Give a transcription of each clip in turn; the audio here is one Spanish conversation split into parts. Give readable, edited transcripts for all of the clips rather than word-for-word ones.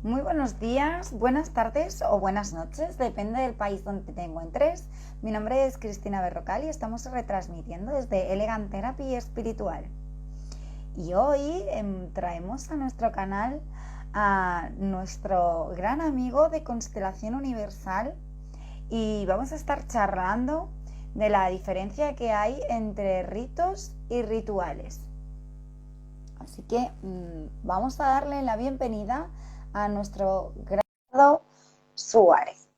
Muy buenos días, buenas tardes o buenas noches, depende del país donde te encuentres. Mi nombre es Cristina Berrocal y estamos retransmitiendo desde Elegant Therapy Espiritual. Y hoy traemos a nuestro canal a nuestro gran amigo de Constelación Universal y vamos a estar charlando de la diferencia que hay entre ritos y rituales. Así que vamos a darle la bienvenida a nuestro Grado Suárez.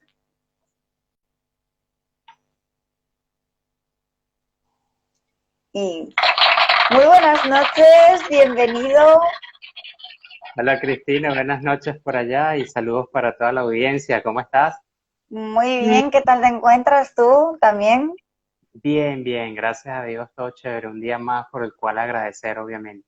Y muy buenas noches, bienvenido. Hola Cristina, buenas noches por allá y saludos para toda la audiencia. ¿Cómo estás? Muy bien, ¿qué tal te encuentras tú también? Bien, bien, gracias a Dios, todo chévere. Un día más por el cual agradecer, obviamente.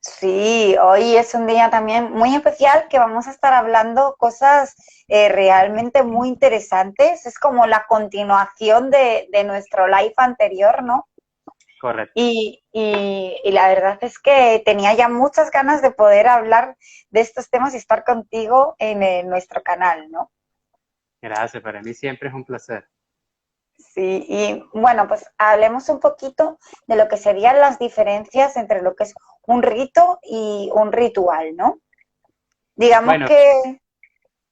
Sí, hoy es un día también muy especial que vamos a estar hablando cosas realmente muy interesantes. Es como la continuación de nuestro live anterior, ¿no? Correcto. Y la verdad es que tenía ya muchas ganas de poder hablar de estos temas y estar contigo en nuestro canal, ¿no? Gracias, para mí siempre es un placer. Sí, y bueno, pues hablemos un poquito de lo que serían las diferencias entre lo que es un rito y un ritual, ¿no? Digamos Bueno, que,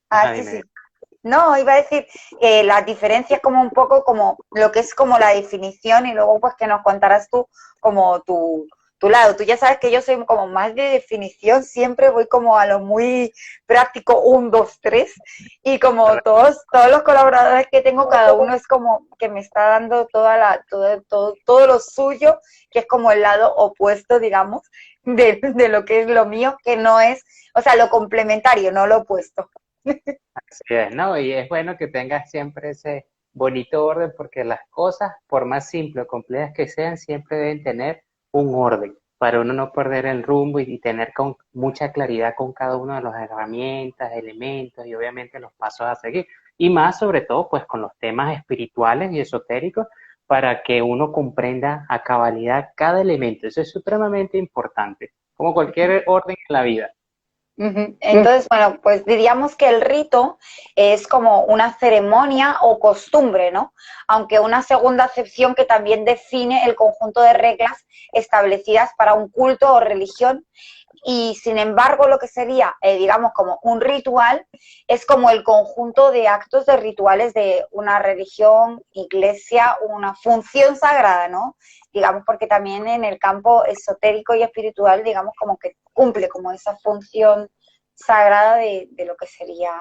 ajá, sí, dime. sí, no, iba a decir las diferencias como un poco como lo que es como la definición y luego pues que nos contarás tú como tu lado. Tú ya sabes que yo soy como más de definición, siempre voy como a lo muy práctico, un, dos, tres, y como Correcto. todos los colaboradores que tengo, cada uno es como que me está dando todo lo suyo, que es como el lado opuesto, digamos, de lo que es lo mío, que no es, o sea, lo complementario, no lo opuesto. Así es, ¿no? Y es bueno que tengas siempre ese bonito orden porque las cosas, por más simples o complejas que sean, siempre deben tener un orden para uno no perder el rumbo y tener con mucha claridad con cada una de las herramientas, elementos y obviamente los pasos a seguir. Y más sobre todo, pues con los temas espirituales y esotéricos para que uno comprenda a cabalidad cada elemento. Eso es supremamente importante, como cualquier orden en la vida. Ujú. Entonces, bueno, pues diríamos que el rito es como una ceremonia o costumbre, ¿no? Aunque una segunda acepción que también define el conjunto de reglas establecidas para un culto o religión. Y sin embargo, lo que sería, digamos, como un ritual, es como el conjunto de actos de rituales de una religión, iglesia, una función sagrada, ¿no? Digamos, porque también en el campo esotérico y espiritual, digamos, como que cumple como esa función sagrada de lo que sería,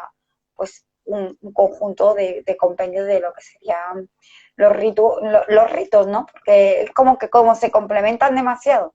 pues, un conjunto de compendios de lo que serían los ritos, ¿no? Porque es como que como se complementan demasiado.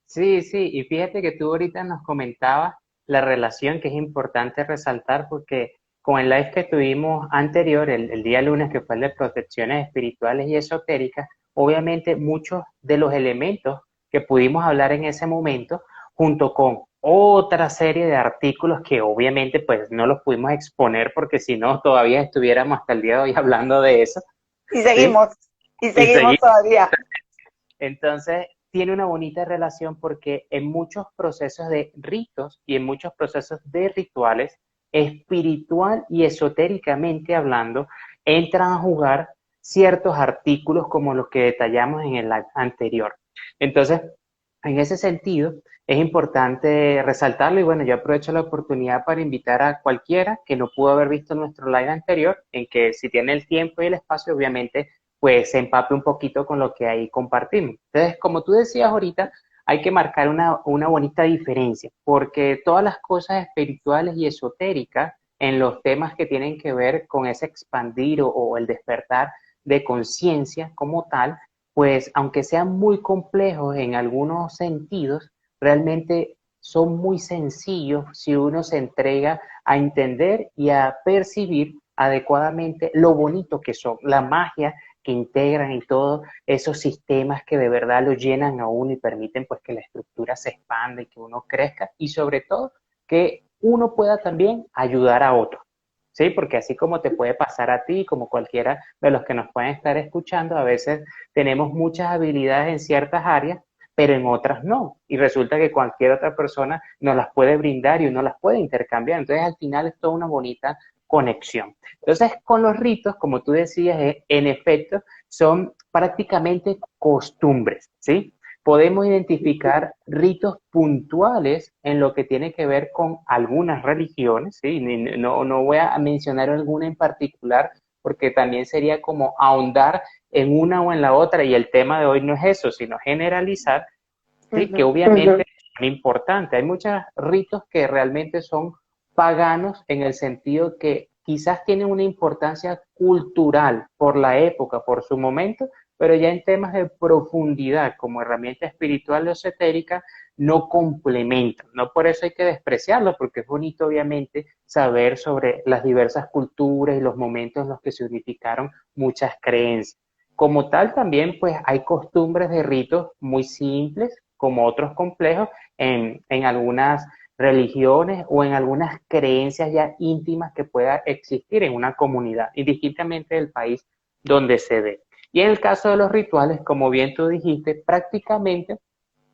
Sí, sí, y fíjate que tú ahorita nos comentabas la relación que es importante resaltar porque con el live que tuvimos anterior, el día lunes, que fue el de protecciones espirituales y esotéricas, obviamente muchos de los elementos que pudimos hablar en ese momento, junto con otra serie de artículos que obviamente pues no los pudimos exponer porque si no todavía estuviéramos hasta el día de hoy hablando de eso, Y ¿sí? seguimos, y Y seguimos seguimos. todavía. Entonces, tiene una bonita relación porque en muchos procesos de ritos y en muchos procesos de rituales, espiritual y esotéricamente hablando, entran a jugar ciertos artículos como los que detallamos en el live anterior. Entonces, en ese sentido, es importante resaltarlo y bueno, yo aprovecho la oportunidad para invitar a cualquiera que no pudo haber visto nuestro live anterior, en que si tiene el tiempo y el espacio, obviamente pues se empape un poquito con lo que ahí compartimos. Entonces, como tú decías ahorita, hay que marcar una bonita diferencia, porque todas las cosas espirituales y esotéricas en los temas que tienen que ver con ese expandir o el despertar de conciencia como tal, pues aunque sean muy complejos en algunos sentidos, realmente son muy sencillos si uno se entrega a entender y a percibir adecuadamente lo bonito que son, la magia que integran y todos esos sistemas que de verdad lo llenan a uno y permiten pues que la estructura se expanda y que uno crezca y sobre todo que uno pueda también ayudar a otros. Sí, porque así como te puede pasar a ti, como cualquiera de los que nos pueden estar escuchando, a veces tenemos muchas habilidades en ciertas áreas, pero en otras no. Y resulta que cualquier otra persona nos las puede brindar y uno las puede intercambiar. Entonces, al final es toda una bonita conexión. Entonces, con los ritos, como tú decías, en efecto, son prácticamente costumbres, ¿sí? Podemos identificar ritos puntuales en lo que tiene que ver con algunas religiones, ¿sí? No voy a mencionar alguna en particular porque también sería como ahondar en una o en la otra y el tema de hoy no es eso, sino generalizar, ¿sí? Que obviamente son importantes. Hay muchos ritos que realmente son paganos en el sentido que quizás tienen una importancia cultural por la época, por su momento, pero ya en temas de profundidad como herramienta espiritual o esotérica no complementan. No por eso hay que despreciarlo, porque es bonito obviamente saber sobre las diversas culturas y los momentos en los que se unificaron muchas creencias. Como tal, también pues hay costumbres de ritos muy simples, como otros complejos, en algunas religiones o en algunas creencias ya íntimas que pueda existir en una comunidad, indistintamente del país donde se dé. Y en el caso de los rituales, como bien tú dijiste, prácticamente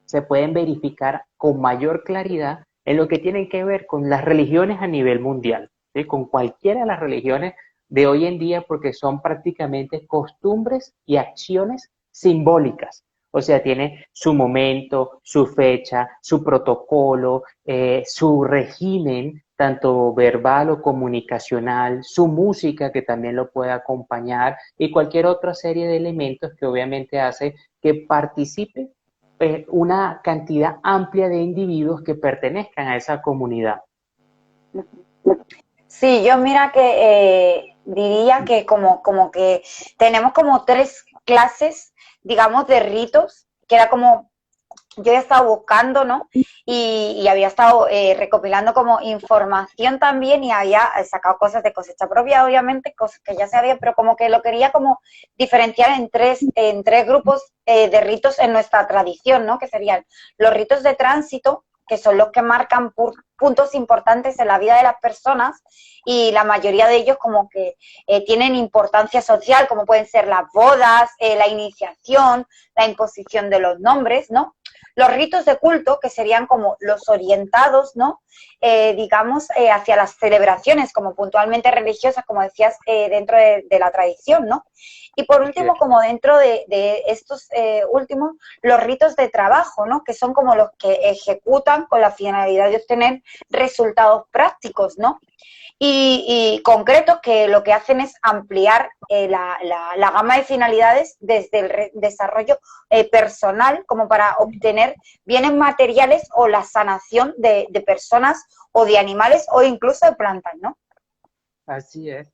se pueden verificar con mayor claridad en lo que tienen que ver con las religiones a nivel mundial, ¿sí? Con cualquiera de las religiones de hoy en día, porque son prácticamente costumbres y acciones simbólicas. O sea, tiene su momento, su fecha, su protocolo, su régimen, tanto verbal o comunicacional, su música que también lo puede acompañar y cualquier otra serie de elementos que obviamente hace que participe una cantidad amplia de individuos que pertenezcan a esa comunidad. Sí, yo mira que diría que como que tenemos como tres clases, digamos, de ritos, que era como yo he estado buscando, ¿no? Y había estado recopilando como información también y había sacado cosas de cosecha propia, obviamente, cosas que ya sabía, pero como que lo quería como diferenciar en tres grupos de ritos en nuestra tradición, ¿no? Que serían los ritos de tránsito, que son los que marcan puntos importantes en la vida de las personas y la mayoría de ellos como que tienen importancia social, como pueden ser las bodas, la iniciación, la imposición de los nombres, ¿no? Los ritos de culto, que serían como los orientados, ¿no? Digamos, hacia las celebraciones, como puntualmente religiosas, como decías, dentro de la tradición, ¿no? Y por último, como dentro de estos últimos, los ritos de trabajo, ¿no? Que son como los que ejecutan con la finalidad de obtener resultados prácticos, ¿no? Y concretos que lo que hacen es ampliar la gama de finalidades desde el desarrollo personal como para obtener bienes materiales o la sanación de personas o de animales o incluso de plantas, ¿no? Así es.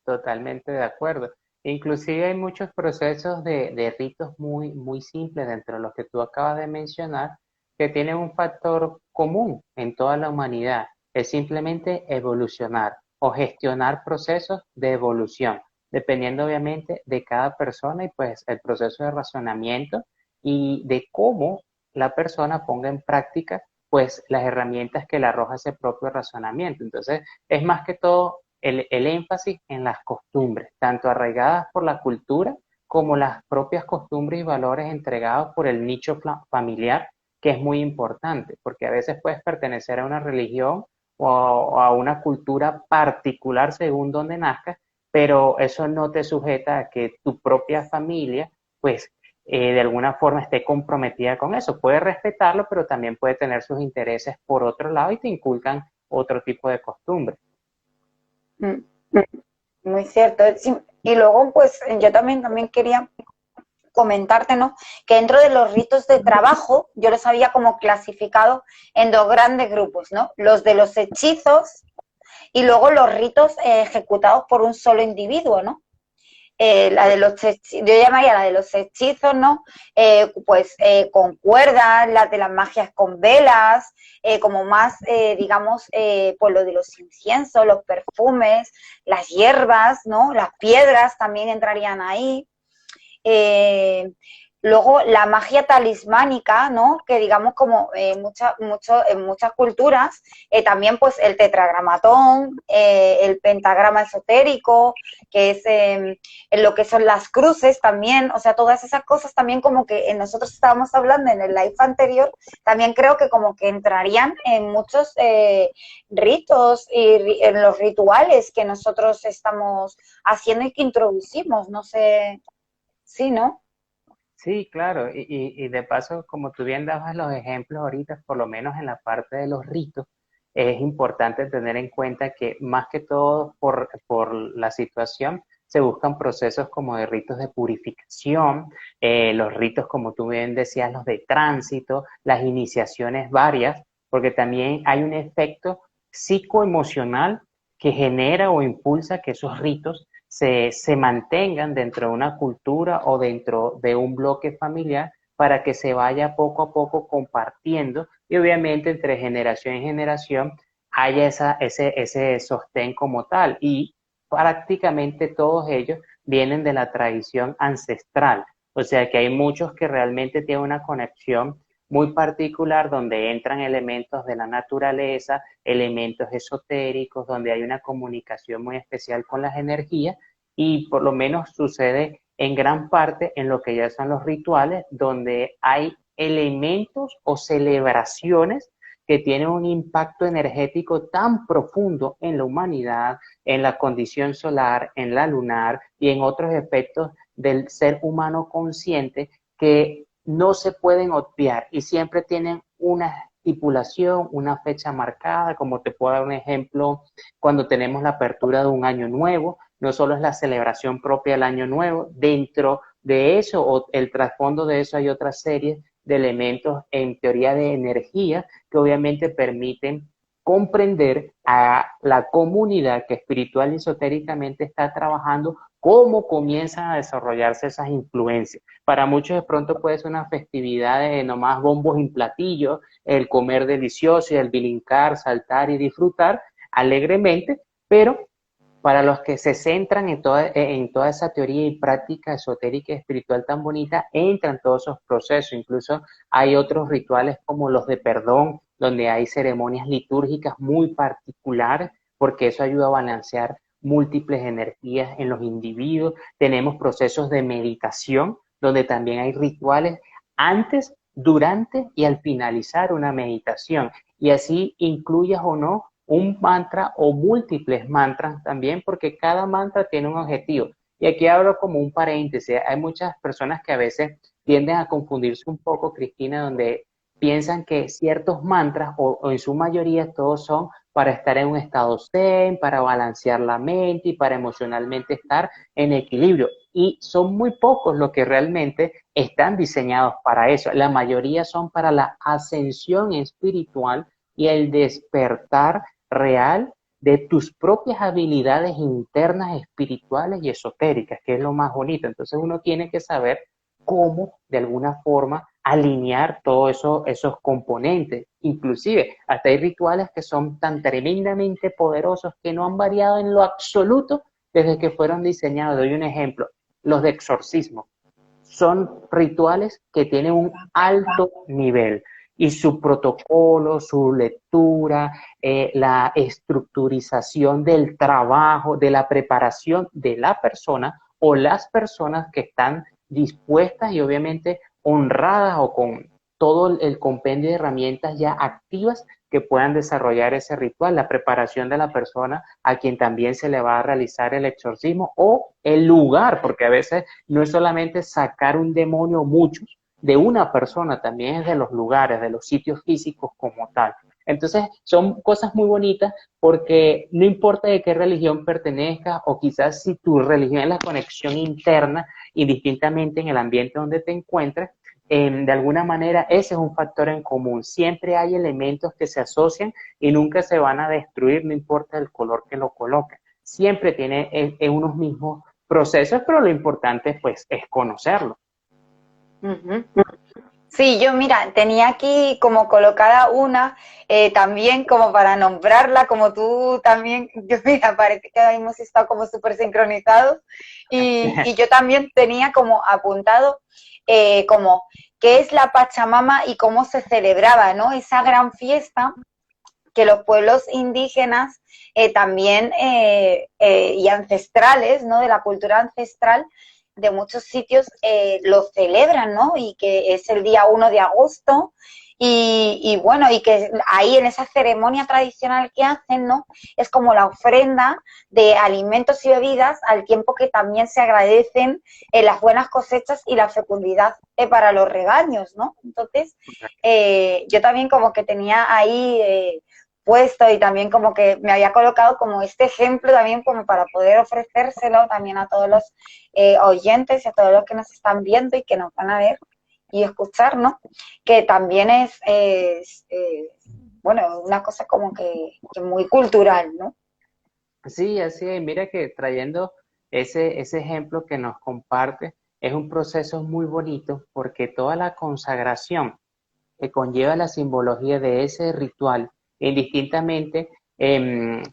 Totalmente de acuerdo. Inclusive hay muchos procesos de ritos muy simples dentro de los que tú acabas de mencionar que tienen un factor común en toda la humanidad. Es simplemente evolucionar o gestionar procesos de evolución, dependiendo obviamente de cada persona y pues el proceso de razonamiento y de cómo la persona ponga en práctica pues las herramientas que le arroja ese propio razonamiento. Entonces, es más que todo el énfasis en las costumbres, tanto arraigadas por la cultura como las propias costumbres y valores entregados por el nicho familiar, que es muy importante, porque a veces puedes pertenecer a una religión o a una cultura particular según donde nazcas, pero eso no te sujeta a que tu propia familia, pues, de alguna forma esté comprometida con eso. Puedes respetarlo, pero también puede tener sus intereses por otro lado y te inculcan otro tipo de costumbres. Muy cierto. Y luego, pues, yo también quería comentarte, ¿no? Que dentro de los ritos de trabajo, yo los había como clasificado en dos grandes grupos, ¿no? Los de los hechizos y luego los ritos ejecutados por un solo individuo, ¿no? Yo llamaría la de los hechizos, ¿no? Con cuerdas, las de las magias con velas, como más, digamos, pues lo de los inciensos, los perfumes, las hierbas, ¿no? Las piedras también entrarían ahí. Eh, Luego la magia talismánica, ¿no? Que digamos como en muchas culturas, también pues el tetragramatón, el pentagrama esotérico, que es en lo que son las cruces también, o sea, todas esas cosas también como que nosotros estábamos hablando en el live anterior, también creo que como que entrarían en muchos ritos y en los rituales que nosotros estamos haciendo y que introducimos, no sé, sí, ¿no? Sí, claro, y de paso, como tú bien dabas los ejemplos ahorita, por lo menos en la parte de los ritos, es importante tener en cuenta que más que todo por la situación, se buscan procesos como de ritos de purificación, los ritos, como tú bien decías, los de tránsito, las iniciaciones varias, porque también hay un efecto psicoemocional que genera o impulsa que esos ritos se mantengan dentro de una cultura o dentro de un bloque familiar para que se vaya poco a poco compartiendo y obviamente entre generación y generación haya ese sostén como tal y prácticamente todos ellos vienen de la tradición ancestral, o sea que hay muchos que realmente tienen una conexión muy particular donde entran elementos de la naturaleza, elementos esotéricos, donde hay una comunicación muy especial con las energías y por lo menos sucede en gran parte en lo que ya son los rituales, donde hay elementos o celebraciones que tienen un impacto energético tan profundo en la humanidad, en la condición solar, en la lunar y en otros efectos del ser humano consciente que no se pueden obviar y siempre tienen una estipulación, una fecha marcada, como te puedo dar un ejemplo, cuando tenemos la apertura de un año nuevo, no solo es la celebración propia del año nuevo, dentro de eso o el trasfondo de eso hay otra serie de elementos en teoría de energía que obviamente permiten comprender a la comunidad que espiritual y esotéricamente está trabajando cómo comienzan a desarrollarse esas influencias. Para muchos de pronto puede ser una festividad de nomás bombos y platillos, el comer delicioso y el bilincar, saltar y disfrutar alegremente, pero para los que se centran en toda esa teoría y práctica esotérica y espiritual tan bonita, entran todos esos procesos. Incluso hay otros rituales como los de perdón, donde hay ceremonias litúrgicas muy particulares, porque eso ayuda a balancear múltiples energías en los individuos. Tenemos procesos de meditación, donde también hay rituales antes, durante y al finalizar una meditación. Y así incluyas o no un mantra o múltiples mantras también, porque cada mantra tiene un objetivo. Y aquí abro como un paréntesis. Hay muchas personas que a veces tienden a confundirse un poco, Cristina, donde piensan que ciertos mantras, o en su mayoría todos son para estar en un estado zen, para balancear la mente y para emocionalmente estar en equilibrio. Y son muy pocos los que realmente están diseñados para eso. La mayoría son para la ascensión espiritual y el despertar real de tus propias habilidades internas, espirituales y esotéricas, que es lo más bonito. Entonces uno tiene que saber cómo, de alguna forma, alinear todos esos componentes. Inclusive, hasta hay rituales que son tan tremendamente poderosos que no han variado en lo absoluto desde que fueron diseñados. Doy un ejemplo, los de exorcismo. Son rituales que tienen un alto nivel y su protocolo, su lectura, la estructurización del trabajo, de la preparación de la persona o las personas que están dispuestas y obviamente honradas o con todo el compendio de herramientas ya activas que puedan desarrollar ese ritual, la preparación de la persona a quien también se le va a realizar el exorcismo o el lugar, porque a veces no es solamente sacar un demonio, muchos, de una persona, también es de los lugares, de los sitios físicos como tal. Entonces, son cosas muy bonitas porque no importa de qué religión pertenezcas o quizás si tu religión es la conexión interna, indistintamente en el ambiente donde te encuentres, de alguna manera ese es un factor en común. Siempre hay elementos que se asocian y nunca se van a destruir, no importa el color que lo coloquen. Siempre tiene unos mismos procesos, pero lo importante pues es conocerlo. Uh-huh. Sí, yo mira, tenía aquí como colocada una, también como para nombrarla, como tú también, yo mira, parece que hemos estado como súper sincronizados y yo también tenía como apuntado como qué es la Pachamama y cómo se celebraba, ¿no? Esa gran fiesta que los pueblos indígenas también y ancestrales, ¿no? De la cultura ancestral de muchos sitios lo celebran, ¿no? Y que es el día 1 de agosto y bueno, y que ahí en esa ceremonia tradicional que hacen, ¿no? Es como la ofrenda de alimentos y bebidas al tiempo que también se agradecen las buenas cosechas y la fecundidad para los regaños, ¿no? Entonces, yo también como que tenía ahí puesto y también como que me había colocado como este ejemplo también como para poder ofrecérselo también a todos los oyentes y a todos los que nos están viendo y que nos van a ver y escuchar, ¿no? Que también bueno, una cosa como que muy cultural, ¿no? Sí, así es. Mira que trayendo ese ejemplo que nos comparte, es un proceso muy bonito porque toda la consagración que conlleva la simbología de ese ritual, indistintamente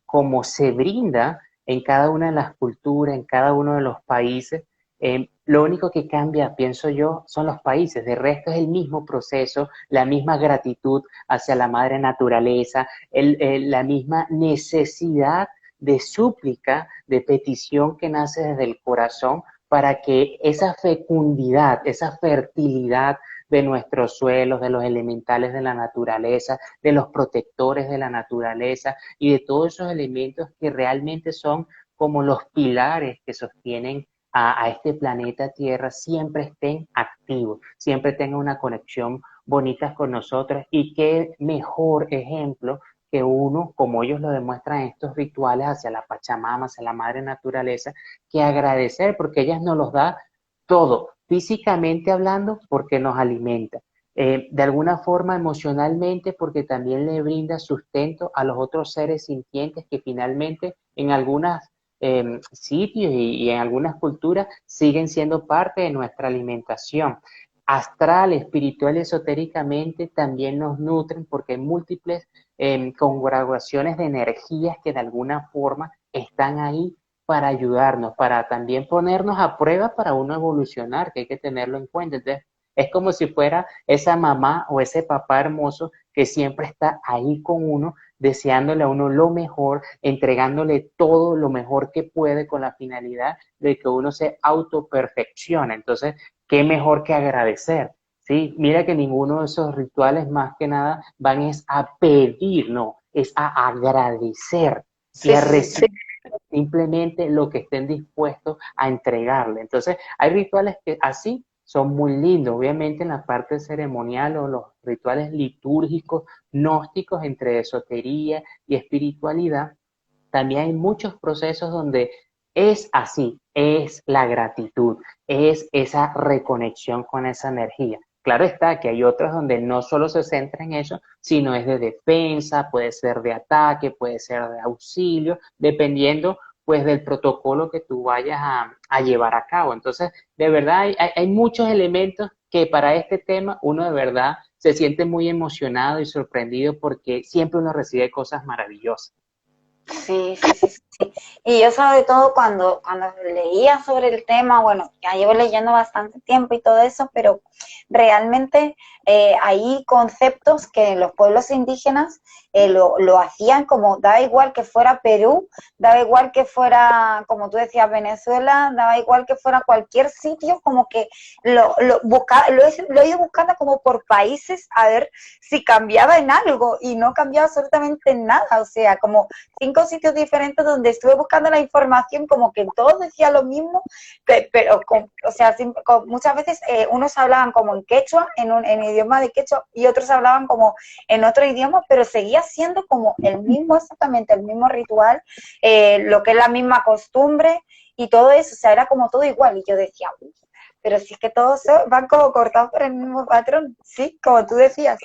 como se brinda en cada una de las culturas, en cada uno de los países, lo único que cambia, pienso yo, son los países. De resto es el mismo proceso, la misma gratitud hacia la madre naturaleza, la misma necesidad de súplica, de petición que nace desde el corazón para que esa fecundidad, esa fertilidad de nuestros suelos, de los elementales de la naturaleza, de los protectores de la naturaleza y de todos esos elementos que realmente son como los pilares que sostienen a este planeta Tierra, siempre estén activos, siempre tengan una conexión bonita con nosotros y qué mejor ejemplo que uno, como ellos lo demuestran en estos rituales hacia la Pachamama, hacia la Madre Naturaleza, que agradecer porque ella nos los da todo, físicamente hablando, porque nos alimenta. De alguna forma emocionalmente, porque también le brinda sustento a los otros seres sintientes que finalmente en algunos sitios y en algunas culturas siguen siendo parte de nuestra alimentación. Astral, espiritual y esotéricamente también nos nutren porque hay múltiples congregaciones de energías que de alguna forma están ahí para ayudarnos, para también ponernos a prueba para uno evolucionar, que hay que tenerlo en cuenta. Entonces, es como si fuera esa mamá o ese papá hermoso que siempre está ahí con uno, deseándole a uno lo mejor, entregándole todo lo mejor que puede con la finalidad de que uno se autoperfeccione. Entonces, ¿qué mejor que agradecer? Sí, mira que ninguno de esos rituales más que nada van es a pedir, no, es a agradecer y Sí, a sí, sí. recibir simplemente lo que estén dispuestos a entregarle. Entonces, hay rituales que así son muy lindos. Obviamente en la parte ceremonial o los rituales litúrgicos, gnósticos entre esotería y espiritualidad, también hay muchos procesos donde es así, es la gratitud, es esa reconexión con esa energía. Claro está que hay otros donde no solo se centra en eso, sino es de defensa, puede ser de ataque, puede ser de auxilio, dependiendo pues del protocolo que tú vayas a llevar a cabo. Entonces, de verdad hay muchos elementos que para este tema uno de verdad se siente muy emocionado y sorprendido porque siempre uno recibe cosas maravillosas. Sí, sí, sí, sí. Y yo sobre todo cuando leía sobre el tema, bueno, ya llevo leyendo bastante tiempo y todo eso, pero realmente hay conceptos que los pueblos indígenas lo hacían como, daba igual que fuera Perú, daba igual que fuera, como tú decías, Venezuela, daba igual que fuera cualquier sitio, como que lo he ido buscando como por países a ver si cambiaba en algo y no cambiaba absolutamente en nada, o sea, como 5 sitios diferentes donde estuve buscando la información, como que todos decían lo mismo, pero o sea, muchas veces unos hablaban como en quechua, en idioma de quechua, y otros hablaban como en otro idioma, pero seguía siendo como el mismo, exactamente el mismo ritual, lo que es la misma costumbre y todo eso, o sea, era como todo igual, y yo decía, pero si es que todos van como cortados por el mismo patrón, sí, como tú decías.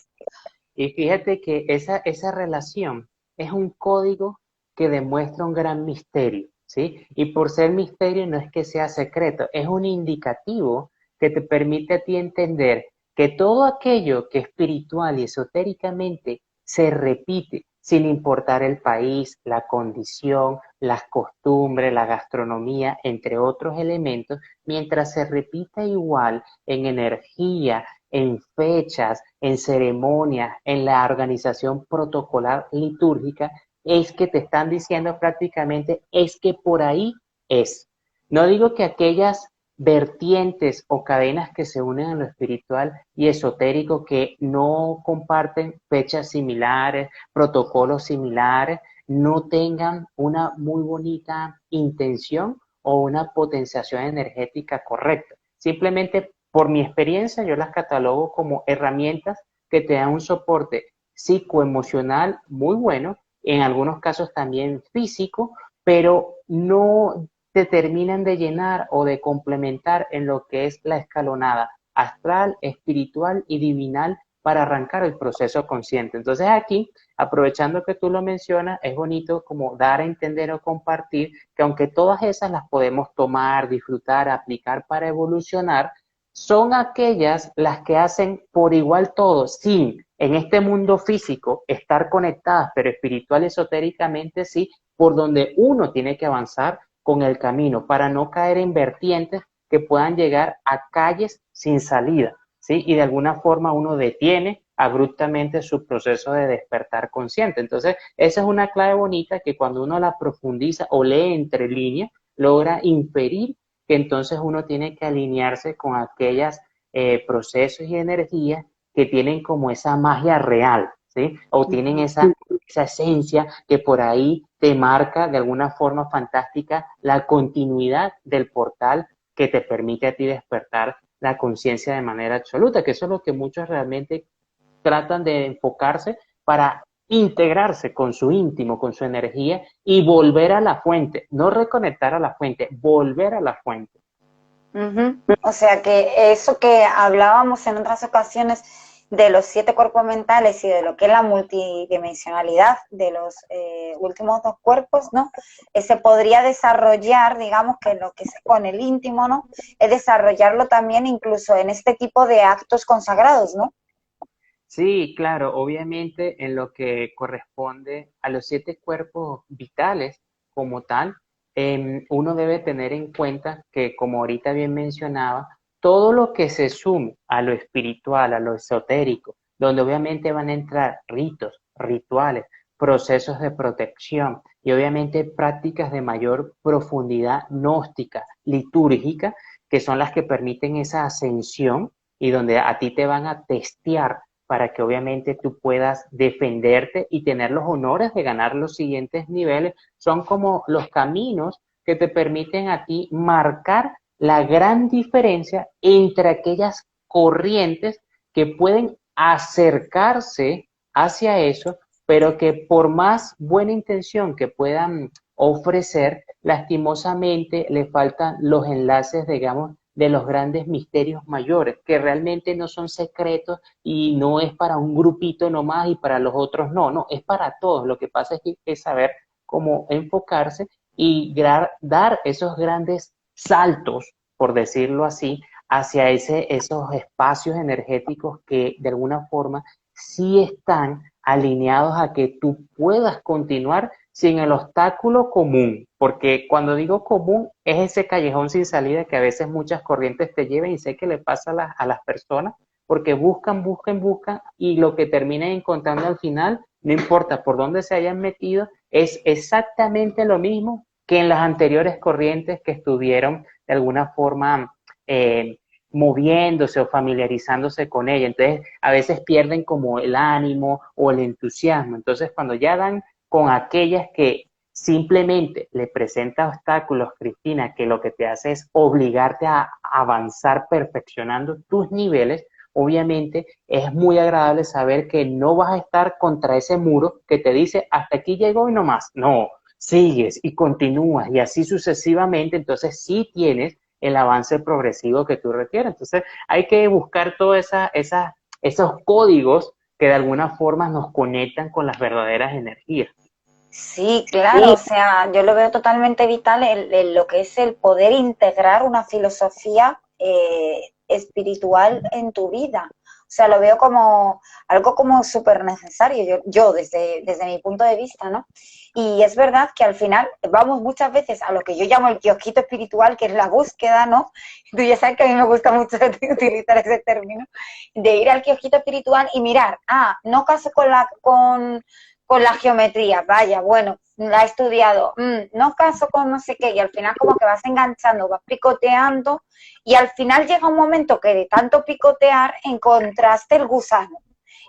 Y fíjate que esa relación es un código que demuestra un gran misterio, ¿sí? Y por ser misterio no es que sea secreto, es un indicativo que te permite a ti entender que todo aquello que espiritual y esotéricamente se repite sin importar el país, la condición, las costumbres, la gastronomía, entre otros elementos, mientras se repita igual en energía, en fechas, en ceremonias, en la organización protocolar litúrgica, es que te están diciendo prácticamente, es que por ahí es. No digo que aquellas vertientes o cadenas que se unen a lo espiritual y esotérico que no comparten fechas similares, protocolos similares, no tengan una muy bonita intención o una potenciación energética correcta. Simplemente por mi experiencia yo las catalogo como herramientas que te dan un soporte psicoemocional muy bueno, en algunos casos también físico, pero no te terminan de llenar o de complementar en lo que es la escalonada astral, espiritual y divinal para arrancar el proceso consciente. Entonces aquí, aprovechando que tú lo mencionas, es bonito como dar a entender o compartir que aunque todas esas las podemos tomar, disfrutar, aplicar para evolucionar, son aquellas las que hacen por igual todo, sin en este mundo físico estar conectadas, pero espiritual, esotéricamente sí, por donde uno tiene que avanzar con el camino para no caer en vertientes que puedan llegar a calles sin salida, ¿sí? Y de alguna forma uno detiene abruptamente su proceso de despertar consciente. Entonces, esa es una clave bonita que cuando uno la profundiza o lee entre líneas, logra inferir que entonces uno tiene que alinearse con aquellas procesos y energías que tienen como esa magia real, ¿sí? O tienen esa esencia que por ahí te marca de alguna forma fantástica la continuidad del portal que te permite a ti despertar la conciencia de manera absoluta, que eso es lo que muchos realmente tratan de enfocarse para integrarse con su íntimo, con su energía y volver a la fuente, no reconectar a la fuente, volver a la fuente. O sea que eso que hablábamos en otras ocasiones de los 7 cuerpos mentales y de lo que es la multidimensionalidad de los últimos 2 cuerpos, ¿no? Se podría desarrollar, digamos, que lo que es con el íntimo, ¿no? Es desarrollarlo también incluso en este tipo de actos consagrados, ¿no? Sí, claro, obviamente en lo que corresponde a los 7 cuerpos vitales como tal, uno debe tener en cuenta que, como ahorita bien mencionaba, todo lo que se sume a lo espiritual, a lo esotérico, donde obviamente van a entrar ritos, rituales, procesos de protección y obviamente prácticas de mayor profundidad gnóstica, litúrgica, que son las que permiten esa ascensión y donde a ti te van a testear para que obviamente tú puedas defenderte y tener los honores de ganar los siguientes niveles, son como los caminos que te permiten a ti marcar la gran diferencia entre aquellas corrientes que pueden acercarse hacia eso, pero que por más buena intención que puedan ofrecer, lastimosamente le faltan los enlaces, digamos, de los grandes misterios mayores, que realmente no son secretos y no es para un grupito nomás y para los otros no, no, es para todos. Lo que pasa es que hay que saber cómo enfocarse y dar esos grandes saltos, por decirlo así, hacia esos espacios energéticos que de alguna forma sí están alineados a que tú puedas continuar sin el obstáculo común, porque cuando digo común es ese callejón sin salida que a veces muchas corrientes te llevan y sé que le pasa a las personas porque buscan, buscan, buscan y lo que terminan encontrando al final, no importa por dónde se hayan metido, es exactamente lo mismo que en las anteriores corrientes que estuvieron de alguna forma moviéndose o familiarizándose con ella. Entonces, a veces pierden como el ánimo o el entusiasmo. Entonces, cuando ya dan con aquellas que simplemente le presenta obstáculos, Cristina, que lo que te hace es obligarte a avanzar perfeccionando tus niveles, obviamente es muy agradable saber que no vas a estar contra ese muro que te dice hasta aquí llegó y no más. No, sigues y continúas y así sucesivamente, entonces sí tienes el avance progresivo que tú requieres. Entonces hay que buscar todos esos códigos que de alguna forma nos conectan con las verdaderas energías. Sí, claro, o sea, yo lo veo totalmente vital lo que es el poder integrar una filosofía espiritual en tu vida. O sea, lo veo como algo como súper necesario, yo desde mi punto de vista, ¿no? Y es verdad que al final vamos muchas veces a lo que yo llamo el kiosquito espiritual, que es la búsqueda, ¿no? Tú ya sabes que a mí me gusta mucho utilizar ese término, de ir al kiosquito espiritual y mirar, no caso con la geometría, vaya, bueno, la he estudiado, no caso con no sé qué, y al final como que vas enganchando, vas picoteando, y al final llega un momento que de tanto picotear encontraste el gusano.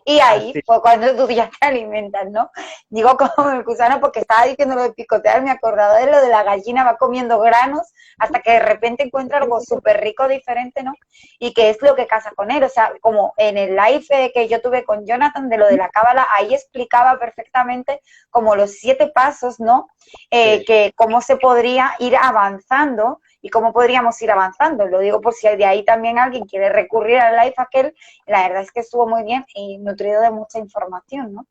Y ahí Así, fue cuando tú ya te alimentas, ¿no? Digo como el gusano porque estaba diciendo lo de picotear, me acordaba de lo de la gallina, va comiendo granos hasta que de repente encuentra algo súper rico, diferente, ¿no? Y que es lo que casa con él. O sea, como en el live que yo tuve con Jonathan de lo de la cábala, ahí explicaba perfectamente como los 7 pasos, ¿no? sí. Que cómo se podría ir avanzando y cómo podríamos ir avanzando. Lo digo por si de ahí también alguien quiere recurrir al live aquel, la verdad es que estuvo muy bien y nutrido de mucha información, ¿no?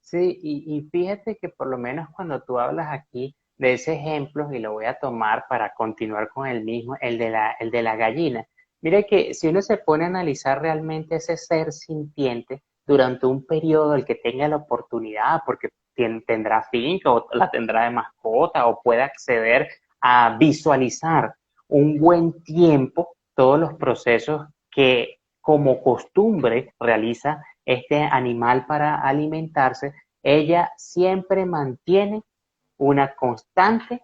Sí, y fíjate que por lo menos cuando tú hablas aquí de ese ejemplo, y lo voy a tomar para continuar con el mismo, el de la gallina, mira que si uno se pone a analizar realmente ese ser sintiente durante un periodo, el que tenga la oportunidad, porque tendrá finca o la tendrá de mascota o puede acceder a visualizar un buen tiempo todos los procesos que como costumbre realiza este animal para alimentarse, ella siempre mantiene una constante,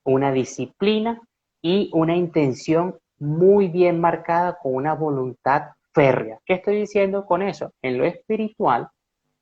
una disciplina y una intención muy bien marcada con una voluntad férrea. ¿Qué estoy diciendo con eso? En lo espiritual,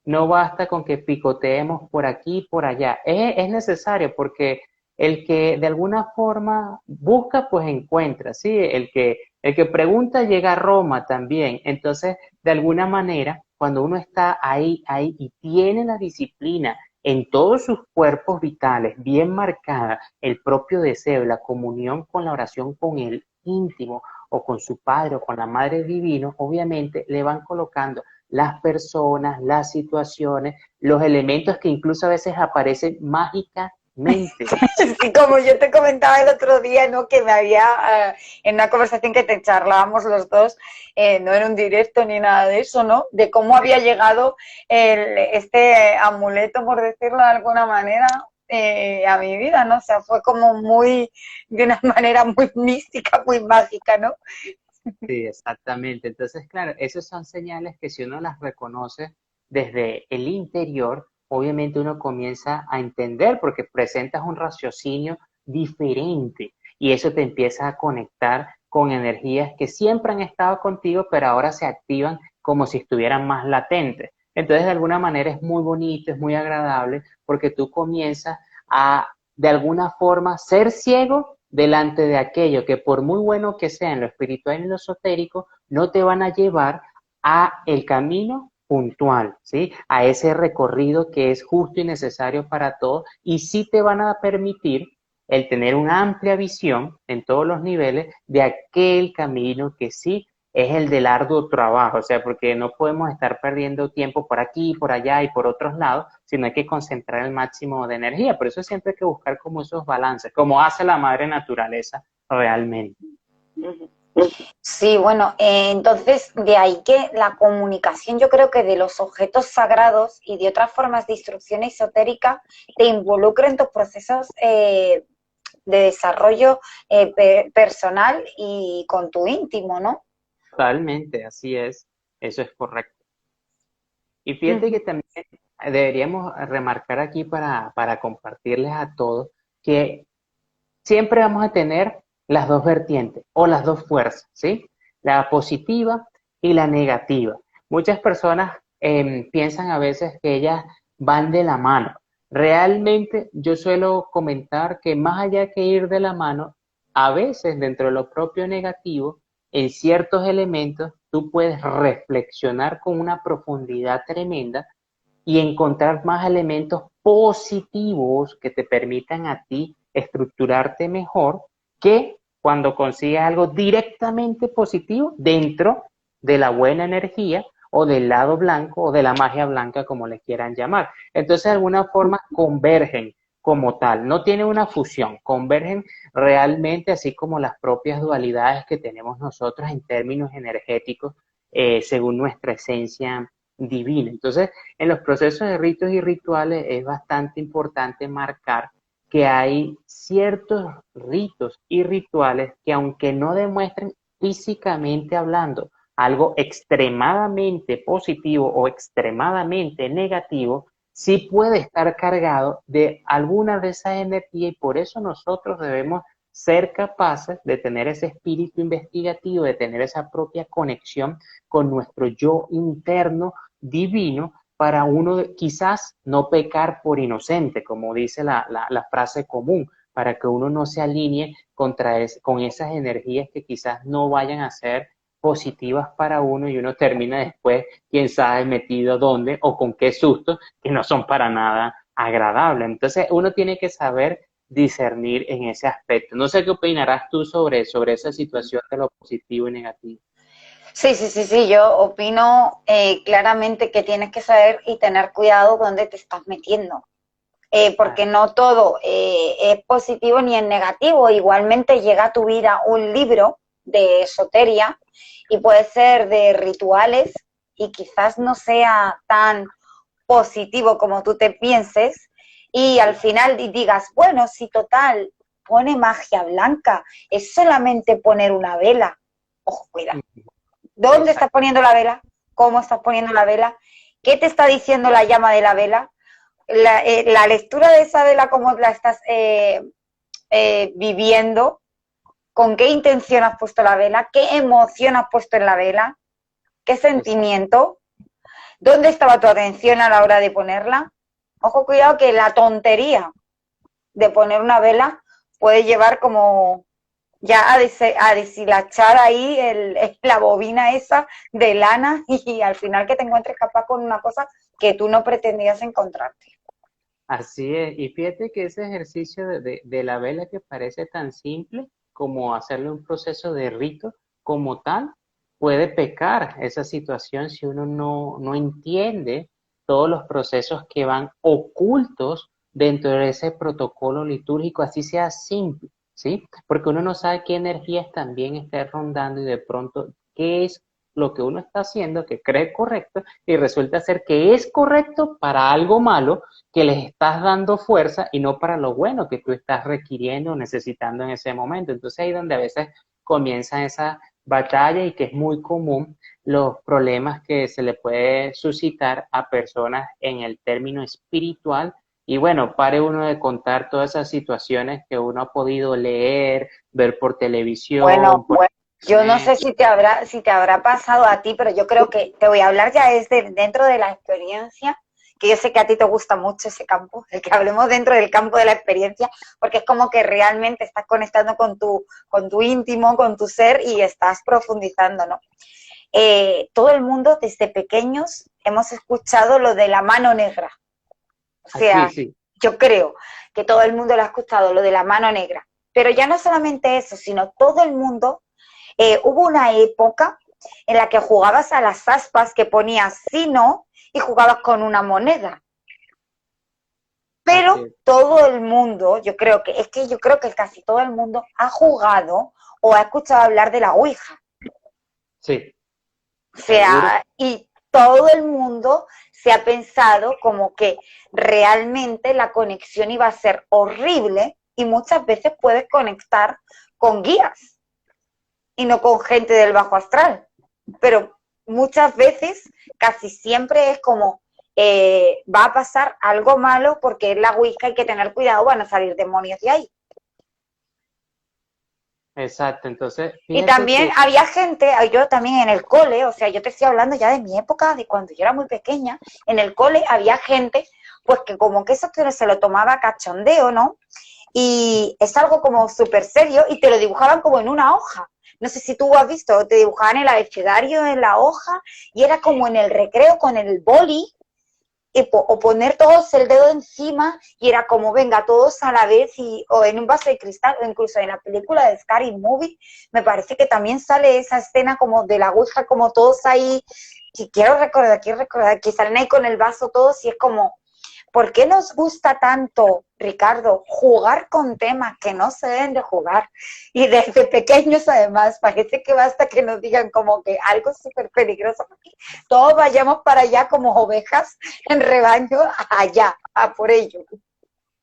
no basta con que picoteemos por aquí y por allá. Es necesario porque el que de alguna forma busca, pues encuentra, ¿sí? El que pregunta llega a Roma también. Entonces, de alguna manera, cuando uno está ahí y tiene la disciplina en todos sus cuerpos vitales bien marcada, el propio deseo, la comunión con la oración con el íntimo o con su padre o con la madre divino, obviamente le van colocando las personas, las situaciones, los elementos que incluso a veces aparecen mágicamente. Sí, como yo te comentaba el otro día, ¿no? Que me había, en una conversación que te charlábamos los dos, no en un directo ni nada de eso, ¿no? De cómo había llegado este amuleto, por decirlo de alguna manera, a mi vida, ¿no? O sea, fue como muy, de una manera muy mística, muy mágica, ¿no? Sí, exactamente. Entonces, claro, esas son señales que si uno las reconoce desde el interior, obviamente uno comienza a entender porque presentas un raciocinio diferente y eso te empieza a conectar con energías que siempre han estado contigo, pero ahora se activan como si estuvieran más latentes. Entonces, de alguna manera es muy bonito, es muy agradable porque tú comienzas a, de alguna forma, ser ciego delante de aquello que por muy bueno que sea en lo espiritual y en lo esotérico, no te van a llevar a el camino puntual, ¿sí? A ese recorrido que es justo y necesario para todos y sí te van a permitir el tener una amplia visión en todos los niveles de aquel camino que sí es el del arduo trabajo, o sea, porque no podemos estar perdiendo tiempo por aquí, por allá y por otros lados, sino hay que concentrar el máximo de energía. Por eso siempre hay que buscar como esos balances, como hace la madre naturaleza realmente. Sí, bueno, entonces de ahí que la comunicación, yo creo que de los objetos sagrados y de otras formas de instrucción esotérica te involucra en tus procesos de desarrollo personal y con tu íntimo, ¿no? Totalmente, así es, eso es correcto. Y fíjate que Ujú. también deberíamos remarcar aquí para compartirles a todos que siempre vamos a tener las dos vertientes o las dos fuerzas, ¿sí? La positiva y la negativa. Muchas personas piensan a veces que ellas van de la mano. Realmente yo suelo comentar que más allá que ir de la mano, a veces dentro de lo propio negativo, en ciertos elementos, tú puedes reflexionar con una profundidad tremenda y encontrar más elementos positivos que te permitan a ti estructurarte mejor que cuando consigues algo directamente positivo dentro de la buena energía o del lado blanco o de la magia blanca, como le quieran llamar. Entonces, de alguna forma, convergen como tal, no tienen una fusión, convergen realmente así como las propias dualidades que tenemos nosotros en términos energéticos según nuestra esencia divina. Entonces, en los procesos de ritos y rituales es bastante importante marcar que hay ciertos ritos y rituales que aunque no demuestren físicamente hablando algo extremadamente positivo o extremadamente negativo, sí puede estar cargado de alguna de esas energías y por eso nosotros debemos ser capaces de tener ese espíritu investigativo, de tener esa propia conexión con nuestro yo interno divino para uno quizás no pecar por inocente, como dice la frase común, para que uno no se alinee con esas energías que quizás no vayan a ser positivas para uno y uno termina después, quién sabe, metido dónde o con qué susto, que no son para nada agradables. Entonces uno tiene que saber discernir en ese aspecto. No sé qué opinarás tú sobre esa situación de lo positivo y negativo. Sí, sí, sí, sí, yo opino claramente que tienes que saber y tener cuidado dónde te estás metiendo, porque no todo es positivo ni es negativo. Igualmente llega a tu vida un libro de esoteria y puede ser de rituales y quizás no sea tan positivo como tú te pienses y al final digas, bueno, si total, pone magia blanca, es solamente poner una vela. Ojo, cuidado. ¿Dónde estás poniendo la vela? ¿Cómo estás poniendo la vela? ¿Qué te está diciendo la llama de la vela? La lectura de esa vela, cómo la estás viviendo, con qué intención has puesto la vela, qué emoción has puesto en la vela, qué sentimiento, dónde estaba tu atención a la hora de ponerla. Ojo, cuidado que la tontería de poner una vela puede llevar como ya a deshilachar ahí la bobina esa de lana y al final que te encuentres capaz con una cosa que tú no pretendías encontrarte. Así es, y fíjate que ese ejercicio de la vela que parece tan simple como hacerle un proceso de rito como tal, puede pecar esa situación si uno no entiende todos los procesos que van ocultos dentro de ese protocolo litúrgico, así sea simple, ¿sí? Porque uno no sabe qué energías también está rondando y de pronto qué es lo que uno está haciendo que cree correcto y resulta ser que es correcto para algo malo que les estás dando fuerza y no para lo bueno que tú estás requiriendo o necesitando en ese momento. Entonces ahí es donde a veces comienza esa batalla y que es muy común los problemas que se le puede suscitar a personas en el término espiritual. Y bueno, pare uno de contar todas esas situaciones que uno ha podido leer, ver por Bueno, televisión, por yo no internet. sé si te habrá pasado a ti, pero yo creo que te voy a hablar ya desde dentro de la experiencia, que yo sé que a ti te gusta mucho ese campo, el que hablemos dentro del campo de la experiencia, porque es como que realmente estás conectando con tu íntimo, con tu ser y estás profundizando, ¿no? Todo el mundo desde pequeños hemos escuchado lo de la mano negra. O Así, sea, sí. yo creo que todo el mundo lo ha escuchado, lo de la mano negra. Pero ya no solamente eso, sino todo el mundo. Hubo una época en la que jugabas a las aspas que ponías sí, no, y jugabas con una moneda. Así Pero es. todo el mundo, yo creo que casi todo el mundo ha jugado o ha escuchado hablar de la Ouija. Sí, O seguro. sea, y todo el mundo se ha pensado como que realmente la conexión iba a ser horrible y muchas veces puedes conectar con guías y no con gente del bajo astral. Pero muchas veces, casi siempre es como, va a pasar algo malo porque es la Ouija, hay que tener cuidado, van a salir demonios de ahí. Exacto. Entonces, Y fíjate también que había gente, yo también en el cole, o sea, yo te estoy hablando ya de mi época, de cuando yo era muy pequeña, en el cole había gente, pues que como que eso se lo tomaba cachondeo, ¿no? Y es algo como súper serio y te lo dibujaban como en una hoja. No sé si tú has visto, te dibujaban el abecedario en la hoja y era como en el recreo con el boli o poner todos el dedo encima y era como venga todos a la vez o en un vaso de cristal o incluso en la película de Scary Movie me parece que también sale esa escena como de la ouija como todos ahí que quiero recordar que salen ahí con el vaso todos y es como ¿por qué nos gusta tanto Ricardo, jugar con temas que no se deben de jugar. Y desde pequeños, además, parece que basta que nos digan como que algo súper peligroso. Todos vayamos para allá como ovejas en rebaño, allá, a por ello.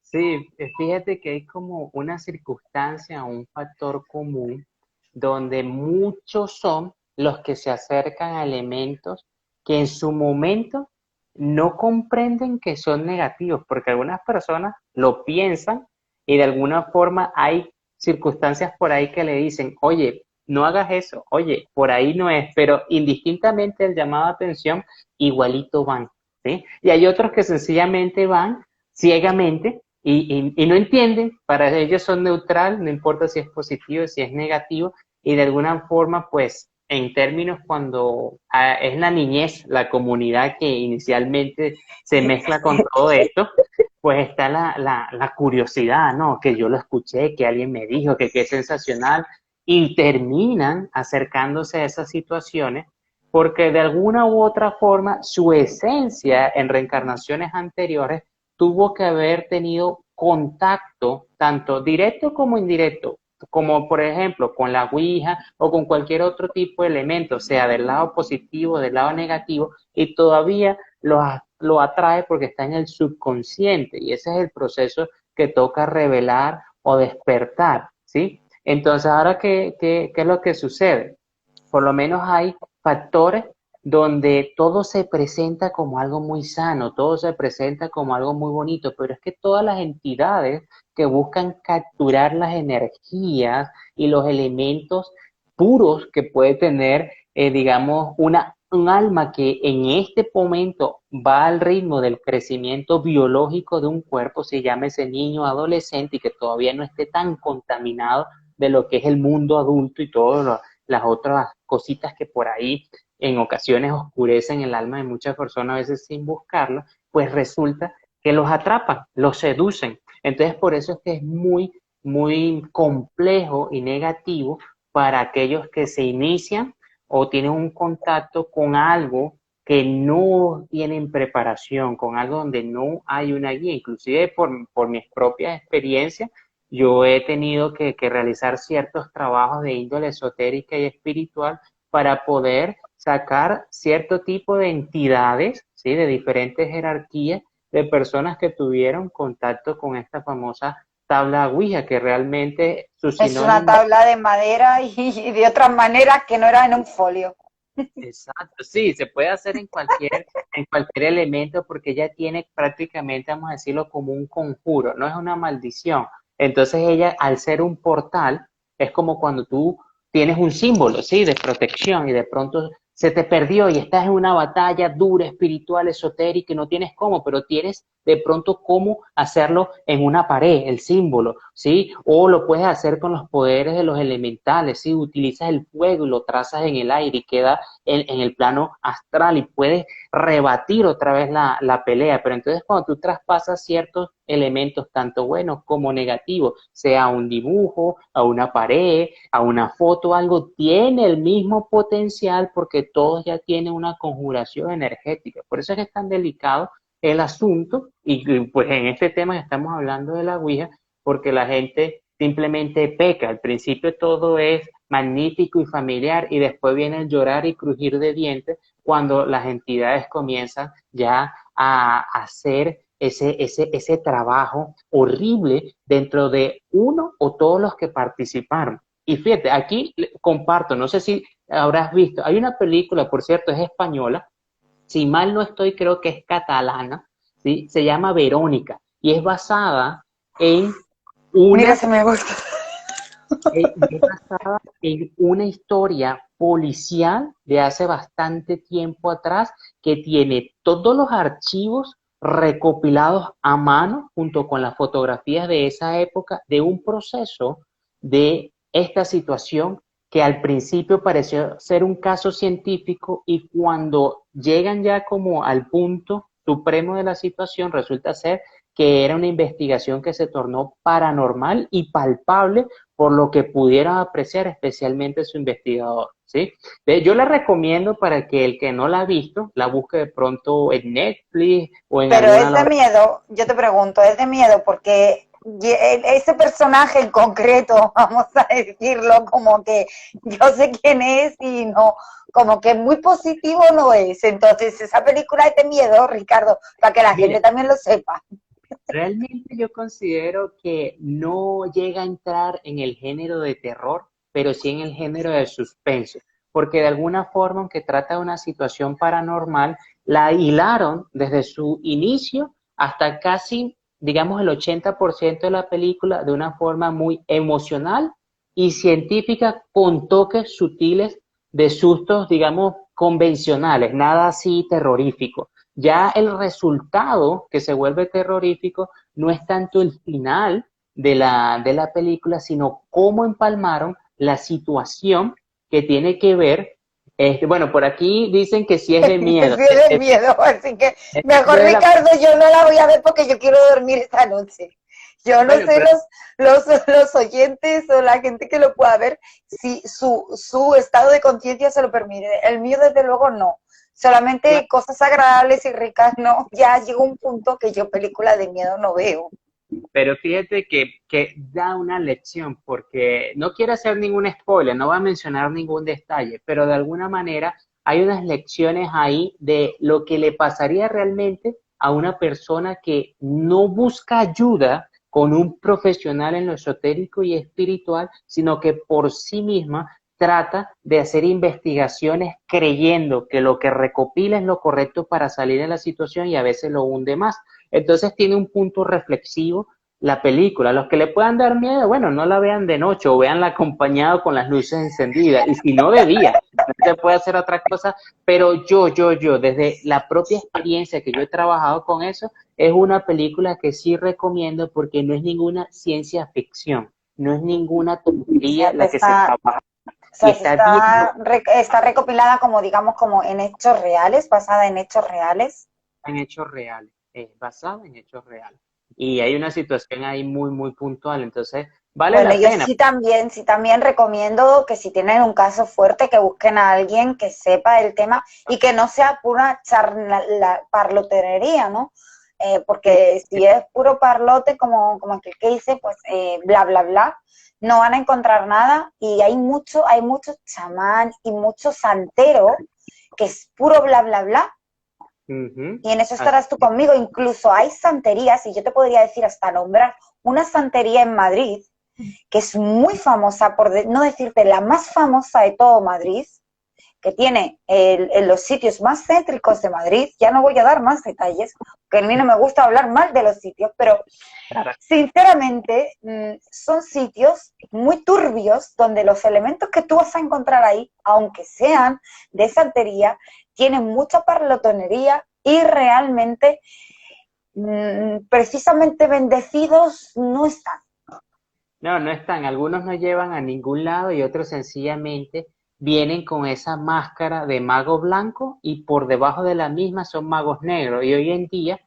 Sí, fíjate que hay como una circunstancia, un factor común, donde muchos son los que se acercan a elementos que en su momento no comprenden que son negativos, porque algunas personas lo piensan y de alguna forma hay circunstancias por ahí que le dicen, oye, no hagas eso, oye, por ahí no es, pero indistintamente el llamado a atención, igualito van, ¿sí? Y hay otros que sencillamente van ciegamente y no entienden, para ellos son neutral, no importa si es positivo, si es negativo, y de alguna forma, pues, en términos cuando es la niñez, la comunidad que inicialmente se mezcla con todo esto, pues está la curiosidad, ¿no? Que yo lo escuché, que alguien me dijo, que es sensacional, y terminan acercándose a esas situaciones porque de alguna u otra forma su esencia en reencarnaciones anteriores tuvo que haber tenido contacto, tanto directo como indirecto, como por ejemplo con la Ouija o con cualquier otro tipo de elemento, sea del lado positivo, del lado negativo, y todavía lo atrae porque está en el subconsciente, y ese es el proceso que toca revelar o despertar, ¿sí? Entonces, ahora, ¿qué es lo que sucede? Por lo menos hay factores donde todo se presenta como algo muy sano, todo se presenta como algo muy bonito, pero es que todas las entidades que buscan capturar las energías y los elementos puros que puede tener, digamos, un alma que en este momento va al ritmo del crecimiento biológico de un cuerpo, se llama ese niño adolescente y que todavía no esté tan contaminado de lo que es el mundo adulto y todas las otras cositas que por ahí en ocasiones oscurecen el alma de muchas personas, a veces sin buscarlo, pues resulta que los atrapan, los seducen. Entonces, por eso es que es muy, muy complejo y negativo para aquellos que se inician o tienen un contacto con algo que no tienen preparación, con algo donde no hay una guía. Inclusive por mis propias experiencias, yo he tenido que realizar ciertos trabajos de índole esotérica y espiritual para poder sacar cierto tipo de entidades, ¿sí? De diferentes jerarquías, de personas que tuvieron contacto con esta famosa tabla Ouija, que realmente su Es una sinónimo. tabla de madera y de otras maneras que no era en un folio. Exacto, sí, se puede hacer en cualquier elemento porque ella tiene prácticamente, vamos a decirlo, como un conjuro, no es una maldición. Entonces ella, al ser un portal, es como cuando tú tienes un símbolo, ¿sí? De protección y de pronto se te perdió y estás en una batalla dura, espiritual, esotérica y no tienes cómo, pero tienes de pronto cómo hacerlo en una pared, el símbolo, ¿sí? O lo puedes hacer con los poderes de los elementales, ¿sí? Utilizas el fuego y lo trazas en el aire y queda en el plano astral y puedes rebatir otra vez la pelea. Pero entonces cuando tú traspasas ciertos elementos, tanto buenos como negativos, sea un dibujo, a una pared, a una foto, algo, tiene el mismo potencial porque todos ya tienen una conjuración energética. Por eso es que es tan delicado el asunto y pues en este tema que estamos hablando de la Ouija, porque la gente simplemente peca. Al principio todo es magnífico y familiar y después viene el llorar y crujir de dientes cuando las entidades comienzan ya a hacer ese trabajo horrible dentro de uno o todos los que participaron. Y fíjate, aquí comparto, no sé si habrás visto, hay una película, por cierto, es española, si mal no estoy, creo que es catalana, ¿sí? Se llama Verónica y es basada en Mira, una se me gusta. es basada en una historia policial de hace bastante tiempo atrás que tiene todos los archivos recopilados a mano junto con las fotografías de esa época de un proceso de esta situación que al principio pareció ser un caso científico y cuando llegan ya como al punto supremo de la situación resulta ser que era una investigación que se tornó paranormal y palpable por lo que pudiera apreciar especialmente su investigador, ¿sí? Yo la recomiendo para que el que no la ha visto, la busque de pronto en Netflix o en Pero alguna... es de miedo, yo te pregunto, es de miedo porque ese personaje en concreto, vamos a decirlo, como que yo sé quién es y no, como que muy positivo no es. Entonces, esa película es de miedo, Ricardo, para que la Mira, gente también lo sepa. realmente yo considero que no llega a entrar en el género de terror, pero sí en el género de suspenso, porque de alguna forma, aunque trata de una situación paranormal, la hilaron desde su inicio hasta casi, digamos, el 80% de la película de una forma muy emocional y científica con toques sutiles de sustos, digamos, convencionales, nada así terrorífico. Ya el resultado que se vuelve terrorífico no es tanto el final de la película, sino cómo empalmaron la situación que tiene que ver, bueno, por aquí dicen que sí es de miedo. Sí, es de miedo, así que mejor, Después de la- Ricardo, yo no la voy a ver porque yo quiero dormir esta noche. Yo no bueno, sé pero los oyentes o la gente que lo pueda ver si su estado de conciencia se lo permite. El mío, desde luego, no. Solamente cosas agradables y ricas, no. Ya llegó un punto que yo películas de miedo no veo. Pero fíjate que da una lección, porque no quiero hacer ningún spoiler, no voy a mencionar ningún detalle, pero de alguna manera hay unas lecciones ahí de lo que le pasaría realmente a una persona que no busca ayuda con un profesional en lo esotérico y espiritual, sino que por sí misma trata de hacer investigaciones creyendo que lo que recopila es lo correcto para salir de la situación y a veces lo hunde más. Entonces tiene un punto reflexivo la película. Los que le puedan dar miedo, bueno, no la vean de noche o veanla acompañado con las luces encendidas. Y si no, de día. Se puede hacer otra cosa. Pero desde la propia experiencia que yo he trabajado con eso, es una película que sí recomiendo porque no es ninguna ciencia ficción. No es ninguna O tontería sea, la que se trabaja. o Y sea, está bien, está recopilada como, digamos, como en hechos reales, basada en hechos reales. en hechos reales. Es basada en hechos reales. Y hay una situación ahí muy puntual. Entonces, vale Bueno, la yo pena. sí también recomiendo que si tienen un caso fuerte, que busquen a alguien que sepa del tema y que no sea pura parlotería, ¿no? Porque si es puro parlote, como aquel que dice, pues bla, bla, bla, no van a encontrar nada y hay mucho chamán y mucho santero que es puro bla, bla, bla. Ujú. Y en eso Así estarás tú conmigo. Incluso hay santerías, y yo te podría decir hasta nombrar una santería en Madrid que es muy famosa, por no decirte la más famosa de todo Madrid, que tiene en los sitios más céntricos de Madrid. Ya no voy a dar más detalles, porque a mí no me gusta hablar mal de los sitios, pero sinceramente son sitios muy turbios donde los elementos que tú vas a encontrar ahí, aunque sean de santería, tienen mucha parlotonería y realmente precisamente bendecidos no están. no, no están. Algunos no llevan a ningún lado y otros sencillamente vienen con esa máscara de mago blanco y por debajo de la misma son magos negros. Y hoy en día,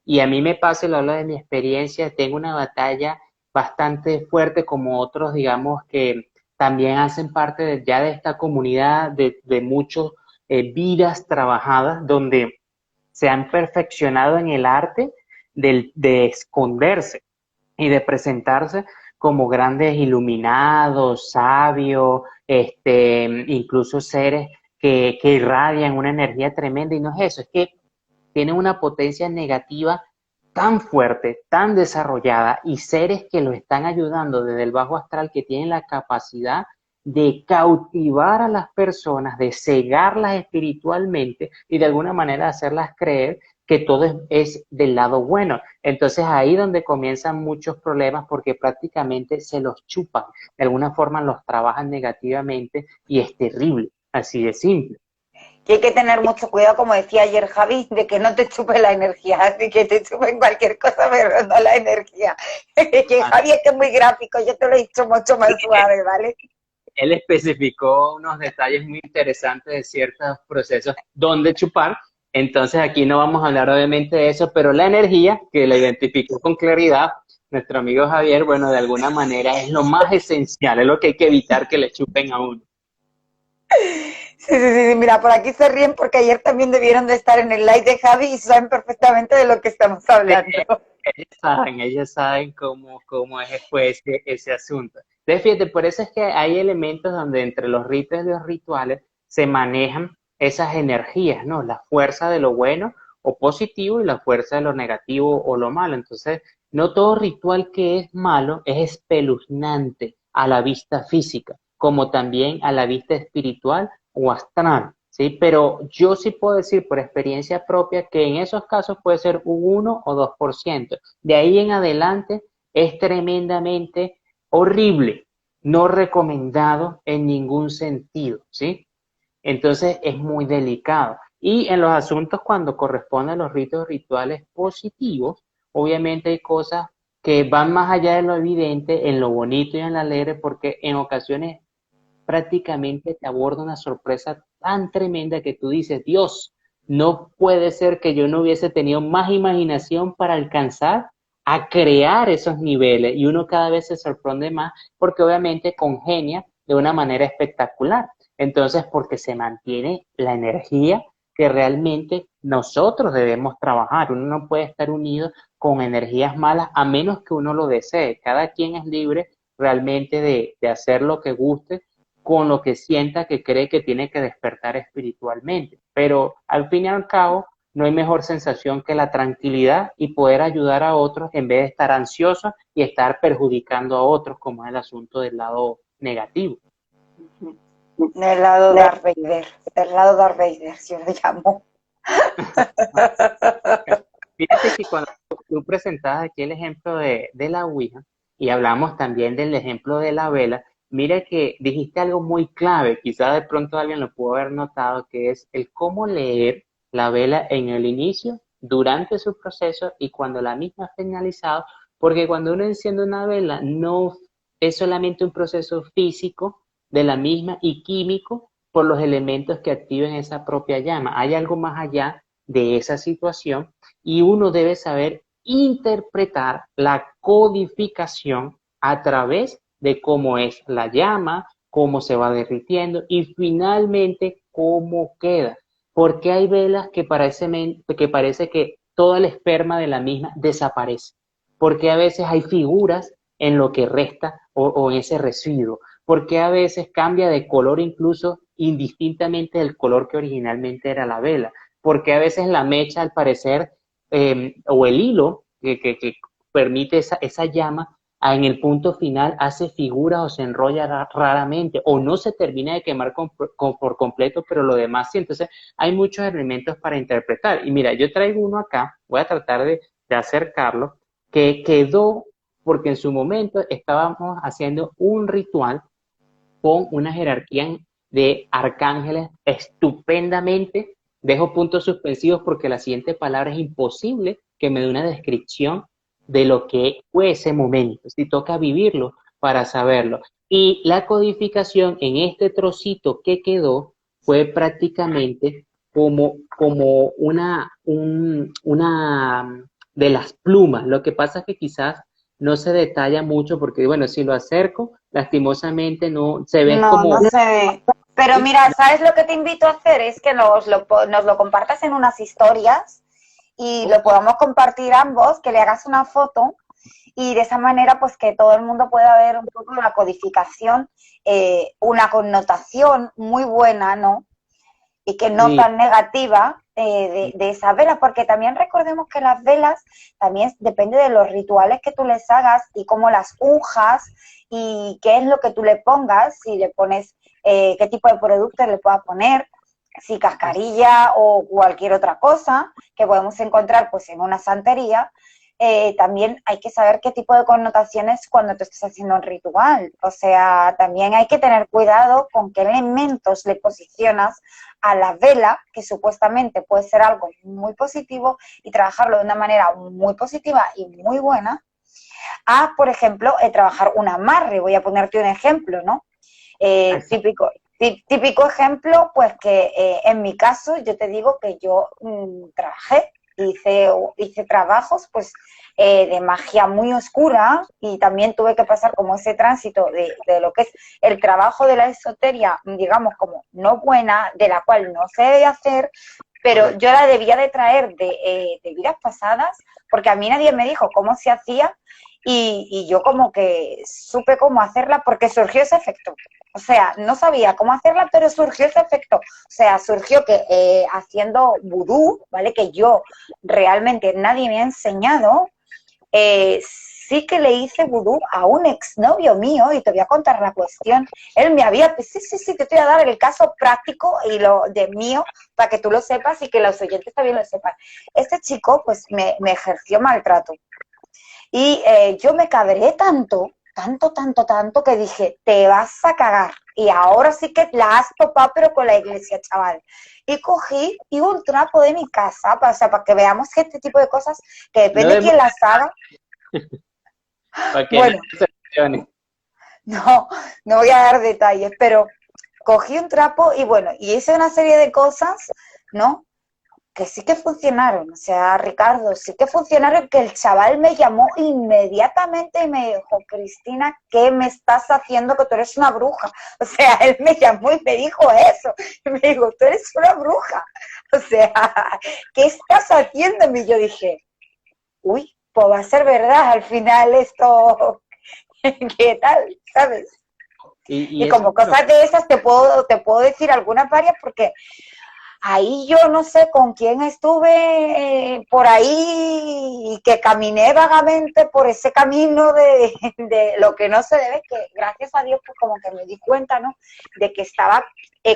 y a mí me pasa, y lo hablo de mi experiencia, tengo una batalla bastante fuerte como otros, digamos, que también hacen parte ya de esta comunidad de muchos vidas trabajadas donde se han perfeccionado en el arte de esconderse y de presentarse como grandes iluminados, sabios, incluso seres que irradian una energía tremenda, y no es eso, es que tienen una potencia negativa tan fuerte, tan desarrollada, y seres que los están ayudando desde el bajo astral, que tienen la capacidad de cautivar a las personas, de cegarlas espiritualmente y de alguna manera hacerlas creer que todo es del lado bueno. Entonces ahí donde comienzan muchos problemas porque prácticamente se los chupan, de alguna forma los trabajan negativamente y es terrible, así de simple. Que hay que tener mucho cuidado, como decía ayer Javi, de que no te chupe la energía, de que te chupen cualquier cosa, pero no la energía. Que Javi es que es muy gráfico, yo te lo he dicho mucho más suave, ¿vale? Él especificó unos detalles muy interesantes de ciertos procesos donde chupar. Entonces aquí no vamos a hablar obviamente de eso, pero la energía, que la identificó con claridad, nuestro amigo Javier, bueno, de alguna manera es lo más esencial, es lo que hay que evitar que le chupen a uno. Sí, mira, por aquí se ríen porque ayer también debieron de estar en el live de Javi y saben perfectamente de lo que estamos hablando. Ellos saben cómo es pues, ese asunto. Entonces, fíjate, por eso es que hay elementos donde entre los ritos y los rituales se manejan esas energías, ¿no? La fuerza de lo bueno o positivo y la fuerza de lo negativo o lo malo. Entonces, no todo ritual que es malo es espeluznante a la vista física, como también a la vista espiritual o astral. ¿Sí? Pero yo sí puedo decir por experiencia propia que en esos casos puede ser un 1 o 2%. De ahí en adelante es tremendamente horrible, no recomendado en ningún sentido, ¿sí? Entonces es muy delicado. Y en los asuntos cuando corresponden a los ritos rituales positivos, obviamente hay cosas que van más allá de lo evidente, en lo bonito y en lo alegre, porque en ocasiones prácticamente te aborda una sorpresa tan tremenda que tú dices, Dios, no puede ser que yo no hubiese tenido más imaginación para alcanzar a crear esos niveles y uno cada vez se sorprende más porque obviamente congenia de una manera espectacular. Entonces, porque se mantiene la energía que realmente nosotros debemos trabajar. Uno no puede estar unido con energías malas a menos que uno lo desee. Cada quien es libre realmente de hacer lo que guste con lo que sienta que cree que tiene que despertar espiritualmente. Pero al fin y al cabo, no hay mejor sensación que la tranquilidad y poder ayudar a otros en vez de estar ansioso y estar perjudicando a otros, como es el asunto del lado negativo. Del lado Darth Vader, del lado Darth Vader, si yo le llamo. Fíjate que cuando tú presentabas aquí el ejemplo de la Ouija y hablamos también del ejemplo de la vela, mira que dijiste algo muy clave, quizás de pronto alguien lo pudo haber notado, que es el cómo leer la vela en el inicio, durante su proceso y cuando la misma ha finalizado, porque cuando uno enciende una vela no es solamente un proceso físico de la misma y químico por los elementos que activen esa propia llama. Hay algo más allá de esa situación y uno debe saber interpretar la codificación a través de cómo es la llama, cómo se va derritiendo y finalmente cómo queda. Porque hay velas que parece que todo el esperma de la misma desaparece. Porque a veces hay figuras en lo que resta o en ese residuo. Porque a veces cambia de color incluso indistintamente del color que originalmente era la vela. Porque a veces la mecha, al parecer, o el hilo que permite esa llama, en el punto final hace figuras o se enrolla raramente o no se termina de quemar por completo, pero lo demás sí. Entonces hay muchos elementos para interpretar. Y mira, yo traigo uno acá, voy a tratar de acercarlo, que quedó porque en su momento estábamos haciendo un ritual con una jerarquía de arcángeles estupendamente. Dejo puntos suspensivos porque la siguiente palabra es imposible que me dé una descripción de lo que fue ese momento. Si toca vivirlo para saberlo. Y la codificación en este trocito que quedó fue prácticamente como una de las plumas. Lo que pasa es que quizás no se detalla mucho porque, bueno, si lo acerco, lastimosamente no se ve No, como... no se ve. Pero mira, ¿sabes lo que te invito a hacer? Es que nos lo compartas en unas historias y lo podamos compartir ambos, que le hagas una foto y de esa manera pues que todo el mundo pueda ver un poco la codificación, una connotación muy buena, ¿no? Y que no Sí, tan negativa de esa vela, porque también recordemos que las velas también depende de los rituales que tú les hagas y cómo las unjas y qué es lo que tú le pongas, si le pones qué tipo de producto le puedas poner, si cascarilla o cualquier otra cosa que podemos encontrar pues en una santería. También hay que saber qué tipo de connotaciones cuando tú estás haciendo un ritual. O sea, también hay que tener cuidado con qué elementos le posicionas a la vela, que supuestamente puede ser algo muy positivo, y trabajarlo de una manera muy positiva y muy buena, a, por ejemplo, trabajar un amarre. Voy a ponerte un ejemplo, ¿no? Típico ejemplo, pues que en mi caso yo te digo que yo trabajé, hice trabajos, pues de magia muy oscura, y también tuve que pasar como ese tránsito de lo que es el trabajo de la esoteria, digamos, como no buena, de la cual no se debe hacer, pero yo la debía de traer de vidas pasadas, porque a mí nadie me dijo cómo se hacía, y yo como que supe cómo hacerla porque surgió ese efecto. O sea, no sabía cómo hacerla, pero surgió ese efecto. O sea, surgió que haciendo vudú, ¿vale? Que yo realmente nadie me ha enseñado, sí que le hice vudú a un exnovio mío, y te voy a contar la cuestión. Él me había, sí, te voy a dar el caso práctico y lo de mío, para que tú lo sepas y que los oyentes también lo sepan. Este chico, pues, me ejerció maltrato. Y yo me cabré tanto, que dije, te vas a cagar. Y ahora sí que la has topado, pero con la iglesia, chaval. Y cogí y un trapo de mi casa, o sea, para que veamos que este tipo de cosas, que No depende de de quién las haga. para que Bueno, nadie se emocione. no, no voy a dar detalles, pero cogí un trapo y bueno, y hice una serie de cosas, ¿no? Que sí que funcionaron, o sea, Ricardo, sí que funcionaron, que el chaval me llamó inmediatamente y me dijo, Cristina, ¿qué me estás haciendo? Que tú eres una bruja. O sea, él me llamó y me dijo eso. Y me dijo, tú eres una bruja. O sea, ¿qué estás haciéndome? Y yo dije, uy, pues va a ser verdad, al final esto, ¿qué tal? ¿Sabes? Y Y eso como es lo cosas de esas te puedo decir algunas varias, porque ahí yo no sé con quién estuve por ahí, y que caminé vagamente por ese camino de lo que no se debe, que gracias a Dios pues como que me di cuenta, ¿no? De que estaba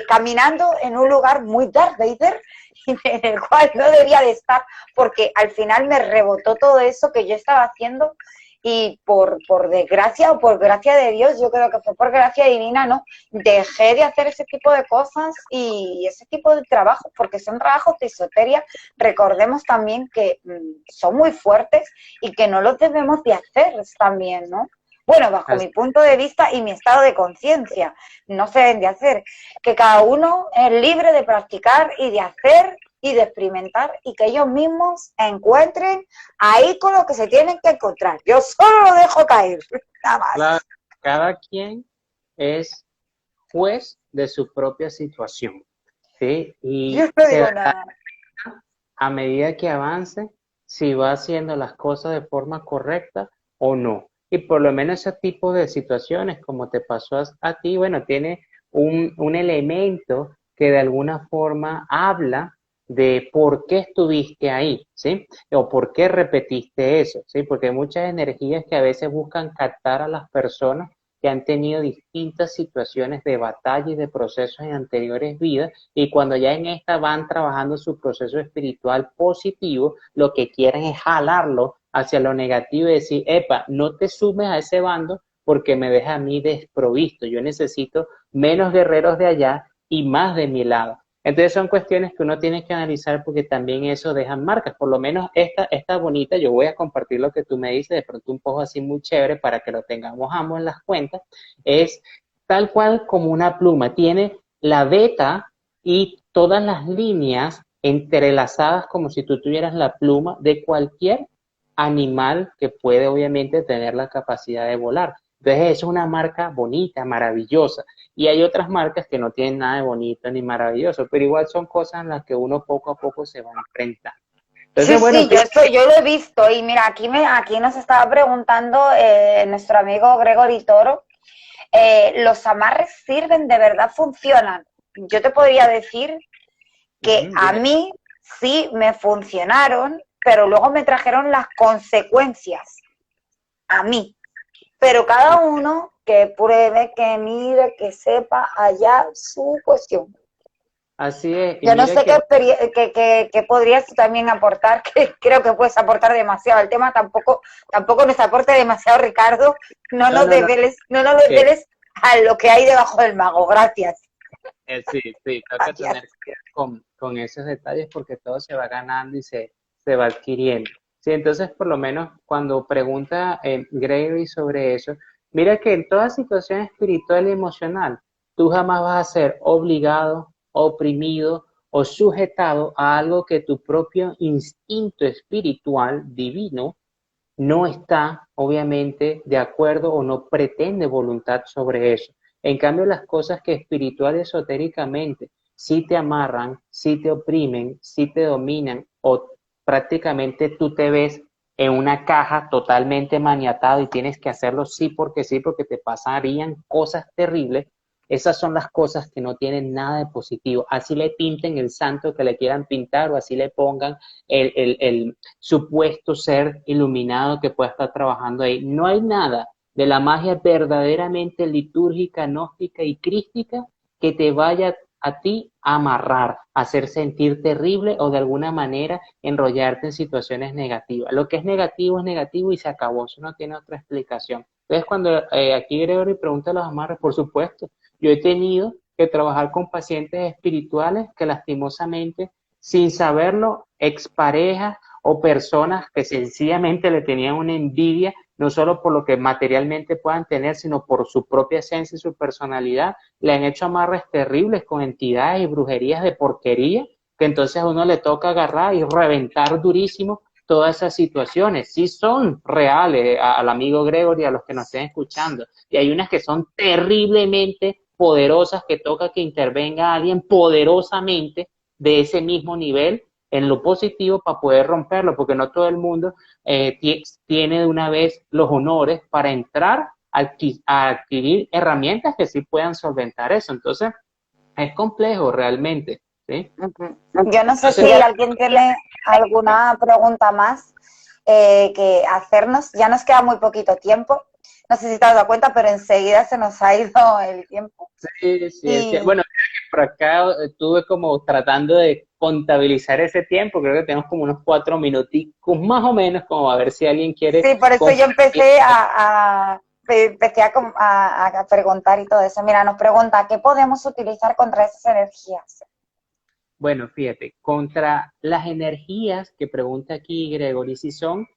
caminando en un lugar muy Darth Vader, en el cual no debía de estar, porque al final me rebotó todo eso que yo estaba haciendo, y por desgracia o por gracia de Dios, yo creo que fue por gracia divina, ¿no? Dejé de hacer ese tipo de cosas y ese tipo de trabajos, porque son trabajos de esoteria, recordemos también que son muy fuertes y que no los debemos de hacer también, ¿no? Bueno, bajo mi punto de vista y mi estado de conciencia, no se deben de hacer. Que cada uno es libre de practicar y de hacer y de experimentar, y que ellos mismos encuentren ahí con lo que se tienen que encontrar. Yo solo lo dejo caer, nada claro, más. cada quien es juez de su propia situación, ¿sí? Yo Y no se digo dará nada. a medida que avance si va haciendo las cosas de forma correcta o no. Y por lo menos ese tipo de situaciones, como te pasó a ti, bueno, tiene un elemento que de alguna forma habla de por qué estuviste ahí, ¿sí? O por qué repetiste eso, ¿sí? Porque hay muchas energías que a veces buscan captar a las personas que han tenido distintas situaciones de batalla y de procesos en anteriores vidas, y cuando ya en esta van trabajando su proceso espiritual positivo, lo que quieren es jalarlo hacia lo negativo y decir, epa, no te sumes a ese bando porque me deja a mí desprovisto, yo necesito menos guerreros de allá y más de mi lado. Entonces son cuestiones que uno tiene que analizar, porque también eso deja marcas. Por lo menos esta bonita, yo voy a compartir lo que tú me dices, de pronto un poco así muy chévere para que lo tengamos ambos en las cuentas, es tal cual como una pluma. Tiene la beta y todas las líneas entrelazadas como si tú tuvieras la pluma de cualquier animal que puede obviamente tener la capacidad de volar. Entonces es una marca bonita, maravillosa. Y hay otras marcas que no tienen nada de bonito ni maravilloso, pero igual son cosas en las que uno poco a poco se va a enfrentar. Sí, Entonces, bueno, sí, yo lo he visto, y mira, aquí nos estaba preguntando nuestro amigo Gregory Toro, ¿los amarres sirven, de verdad funcionan? Yo te podría decir que a dime. mí sí me funcionaron, pero luego me trajeron las consecuencias, a mí. Pero cada uno que pruebe, que mire, que sepa allá su cuestión. Así es, y Yo no mira sé que qué podrías tú también aportar, que creo que puedes aportar demasiado. El tema tampoco nos aporta demasiado, Ricardo. No no, nos no, no, desveles, no nos que desveles a lo que hay debajo del mago. Gracias. sí, sí, toca Gracias. tener cuidado con esos detalles porque todo se va ganando y se va adquiriendo. Sí, entonces por lo menos cuando pregunta Gregory sobre eso, mira que en toda situación espiritual y emocional, tú jamás vas a ser obligado, oprimido o sujetado a algo que tu propio instinto espiritual divino no está, obviamente, de acuerdo o no pretende voluntad sobre eso. En cambio, las cosas que espiritual y esotéricamente sí te amarran, sí te oprimen, sí te dominan, o prácticamente tú te ves en una caja totalmente maniatado y tienes que hacerlo sí, porque te pasarían cosas terribles. Esas son las cosas que no tienen nada de positivo. Así le pinten el santo que le quieran pintar o así le pongan el supuesto ser iluminado que pueda estar trabajando ahí. No hay nada de la magia verdaderamente litúrgica, gnóstica y crística que te vaya a ti a amarrar, a hacer sentir terrible o de alguna manera enrollarte en situaciones negativas. Lo que es negativo y se acabó, eso no tiene otra explicación. Entonces, cuando aquí Gregory pregunta a los amarres, por supuesto, yo he tenido que trabajar con pacientes espirituales que lastimosamente, sin saberlo, exparejas o personas que sencillamente le tenían una envidia, no solo por lo que materialmente puedan tener, sino por su propia esencia y su personalidad, le han hecho amarres terribles con entidades y brujerías de porquería, que entonces a uno le toca agarrar y reventar durísimo todas esas situaciones. Sí son reales, al amigo Gregory, a los que nos estén escuchando, y hay unas que son terriblemente poderosas, que toca que intervenga alguien poderosamente de ese mismo nivel en lo positivo para poder romperlo, porque no todo el mundo tiene de una vez los honores para entrar a adquirir herramientas que sí puedan solventar eso. Entonces, es complejo realmente, ¿sí? Yo no sé Entonces, si alguien tiene alguna pregunta más que hacernos. Ya nos queda muy poquito tiempo. No sé si te has dado cuenta, pero enseguida se nos ha ido el tiempo. sí, sí, Y bueno, por acá estuve como tratando de contabilizar ese tiempo, creo que tenemos como unos 4 minuticos más o menos, como a ver si alguien quiere sí, por eso yo compartir. empecé a preguntar y todo eso. Mira, nos pregunta, ¿qué podemos utilizar contra esas energías? Bueno, fíjate, contra las energías que pregunta aquí Gregory, si son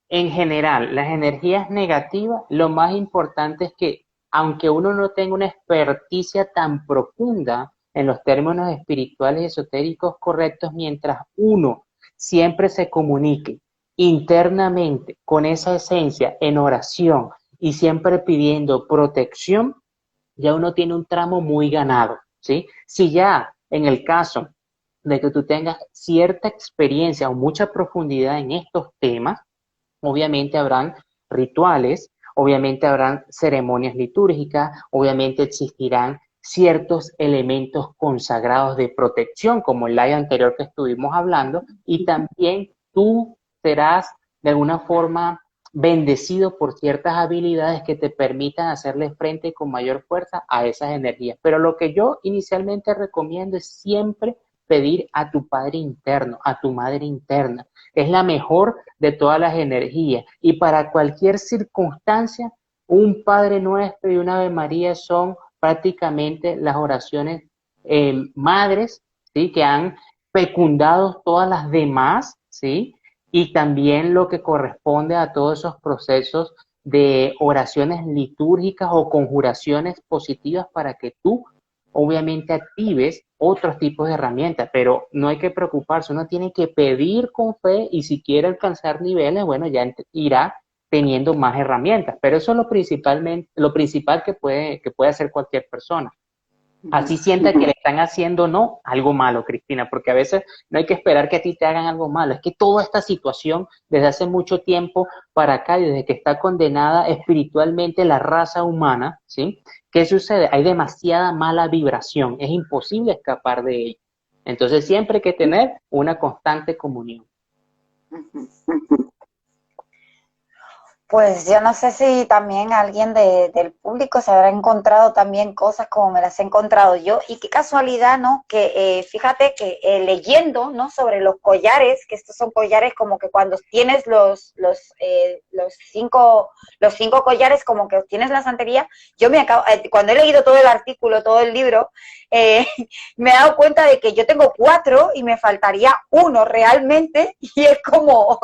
en general las energías negativas, lo más importante es que aunque uno no tenga una experticia tan profunda en los términos espirituales y esotéricos correctos, mientras uno siempre se comunique internamente con esa esencia en oración y siempre pidiendo protección, ya uno tiene un tramo muy ganado, ¿sí? Si ya en el caso de que tú tengas cierta experiencia o mucha profundidad en estos temas, obviamente habrán rituales, obviamente habrán ceremonias litúrgicas, obviamente existirán ciertos elementos consagrados de protección, como el live anterior que estuvimos hablando, y también tú serás de alguna forma bendecido por ciertas habilidades que te permitan hacerle frente con mayor fuerza a esas energías. Pero lo que yo inicialmente recomiendo es siempre pedir a tu padre interno, a tu madre interna. Es la mejor de todas las energías. Y para cualquier circunstancia, un Padre Nuestro y una Ave María son prácticamente las oraciones madres, ¿sí? Que han fecundado todas las demás, ¿sí? Y también lo que corresponde a todos esos procesos de oraciones litúrgicas o conjuraciones positivas para que tú obviamente actives otros tipos de herramientas, pero no hay que preocuparse, uno tiene que pedir con fe y si quiere alcanzar niveles, bueno, ya irá teniendo más herramientas, pero eso es lo principal que puede hacer cualquier persona. Así sienta que le están haciendo no algo malo, Cristina, porque a veces no hay que esperar que a ti te hagan algo malo, es que toda esta situación desde hace mucho tiempo para acá, desde que está condenada espiritualmente la raza humana, ¿sí? ¿Qué sucede? Hay demasiada mala vibración, es imposible escapar de ella. Entonces siempre hay que tener una constante comunión. Pues yo no sé si también alguien del público se habrá encontrado también cosas como me las he encontrado yo. Y qué casualidad, ¿no? Que fíjate que leyendo, ¿no? Sobre los collares, que estos son collares como que cuando tienes los los cinco collares como que tienes la santería. Cuando he leído todo el artículo, todo el libro, me he dado cuenta de que yo tengo 4 y me faltaría uno realmente, y es como,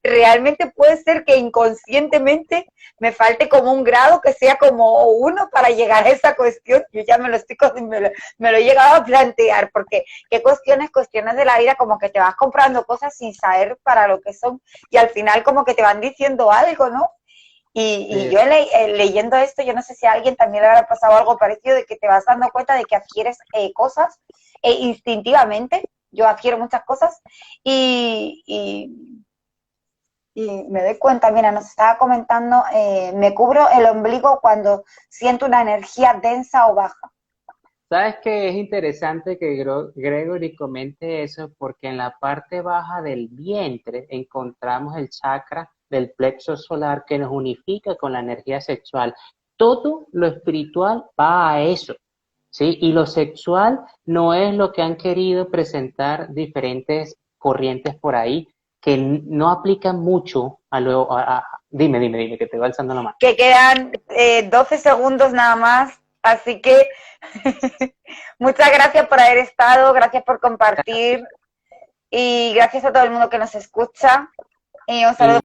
realmente puede ser que inconscientemente me falte como un grado que sea como 1 para llegar a esa cuestión. Yo ya me lo he llegado a plantear, porque qué cuestiones de la vida, como que te vas comprando cosas sin saber para lo que son, y al final como que te van diciendo algo, ¿no? Y yo leyendo esto, yo no sé si a alguien también le habrá pasado algo parecido, de que te vas dando cuenta de que adquieres cosas instintivamente. Yo adquiero muchas cosas y me doy cuenta, mira, nos estaba comentando, me cubro el ombligo cuando siento una energía densa o baja. ¿Sabes qué es interesante que Gregory comente eso? Porque en la parte baja del vientre encontramos el chakra del plexo solar que nos unifica con la energía sexual. Todo lo espiritual va a eso, ¿sí? Y lo sexual no es lo que han querido presentar diferentes corrientes por ahí, que no aplican mucho a lo... Dime, que te va alzando la mano. Que quedan 12 segundos nada más, así que muchas gracias por haber estado, gracias por compartir y gracias a todo el mundo que nos escucha. Y un saludo.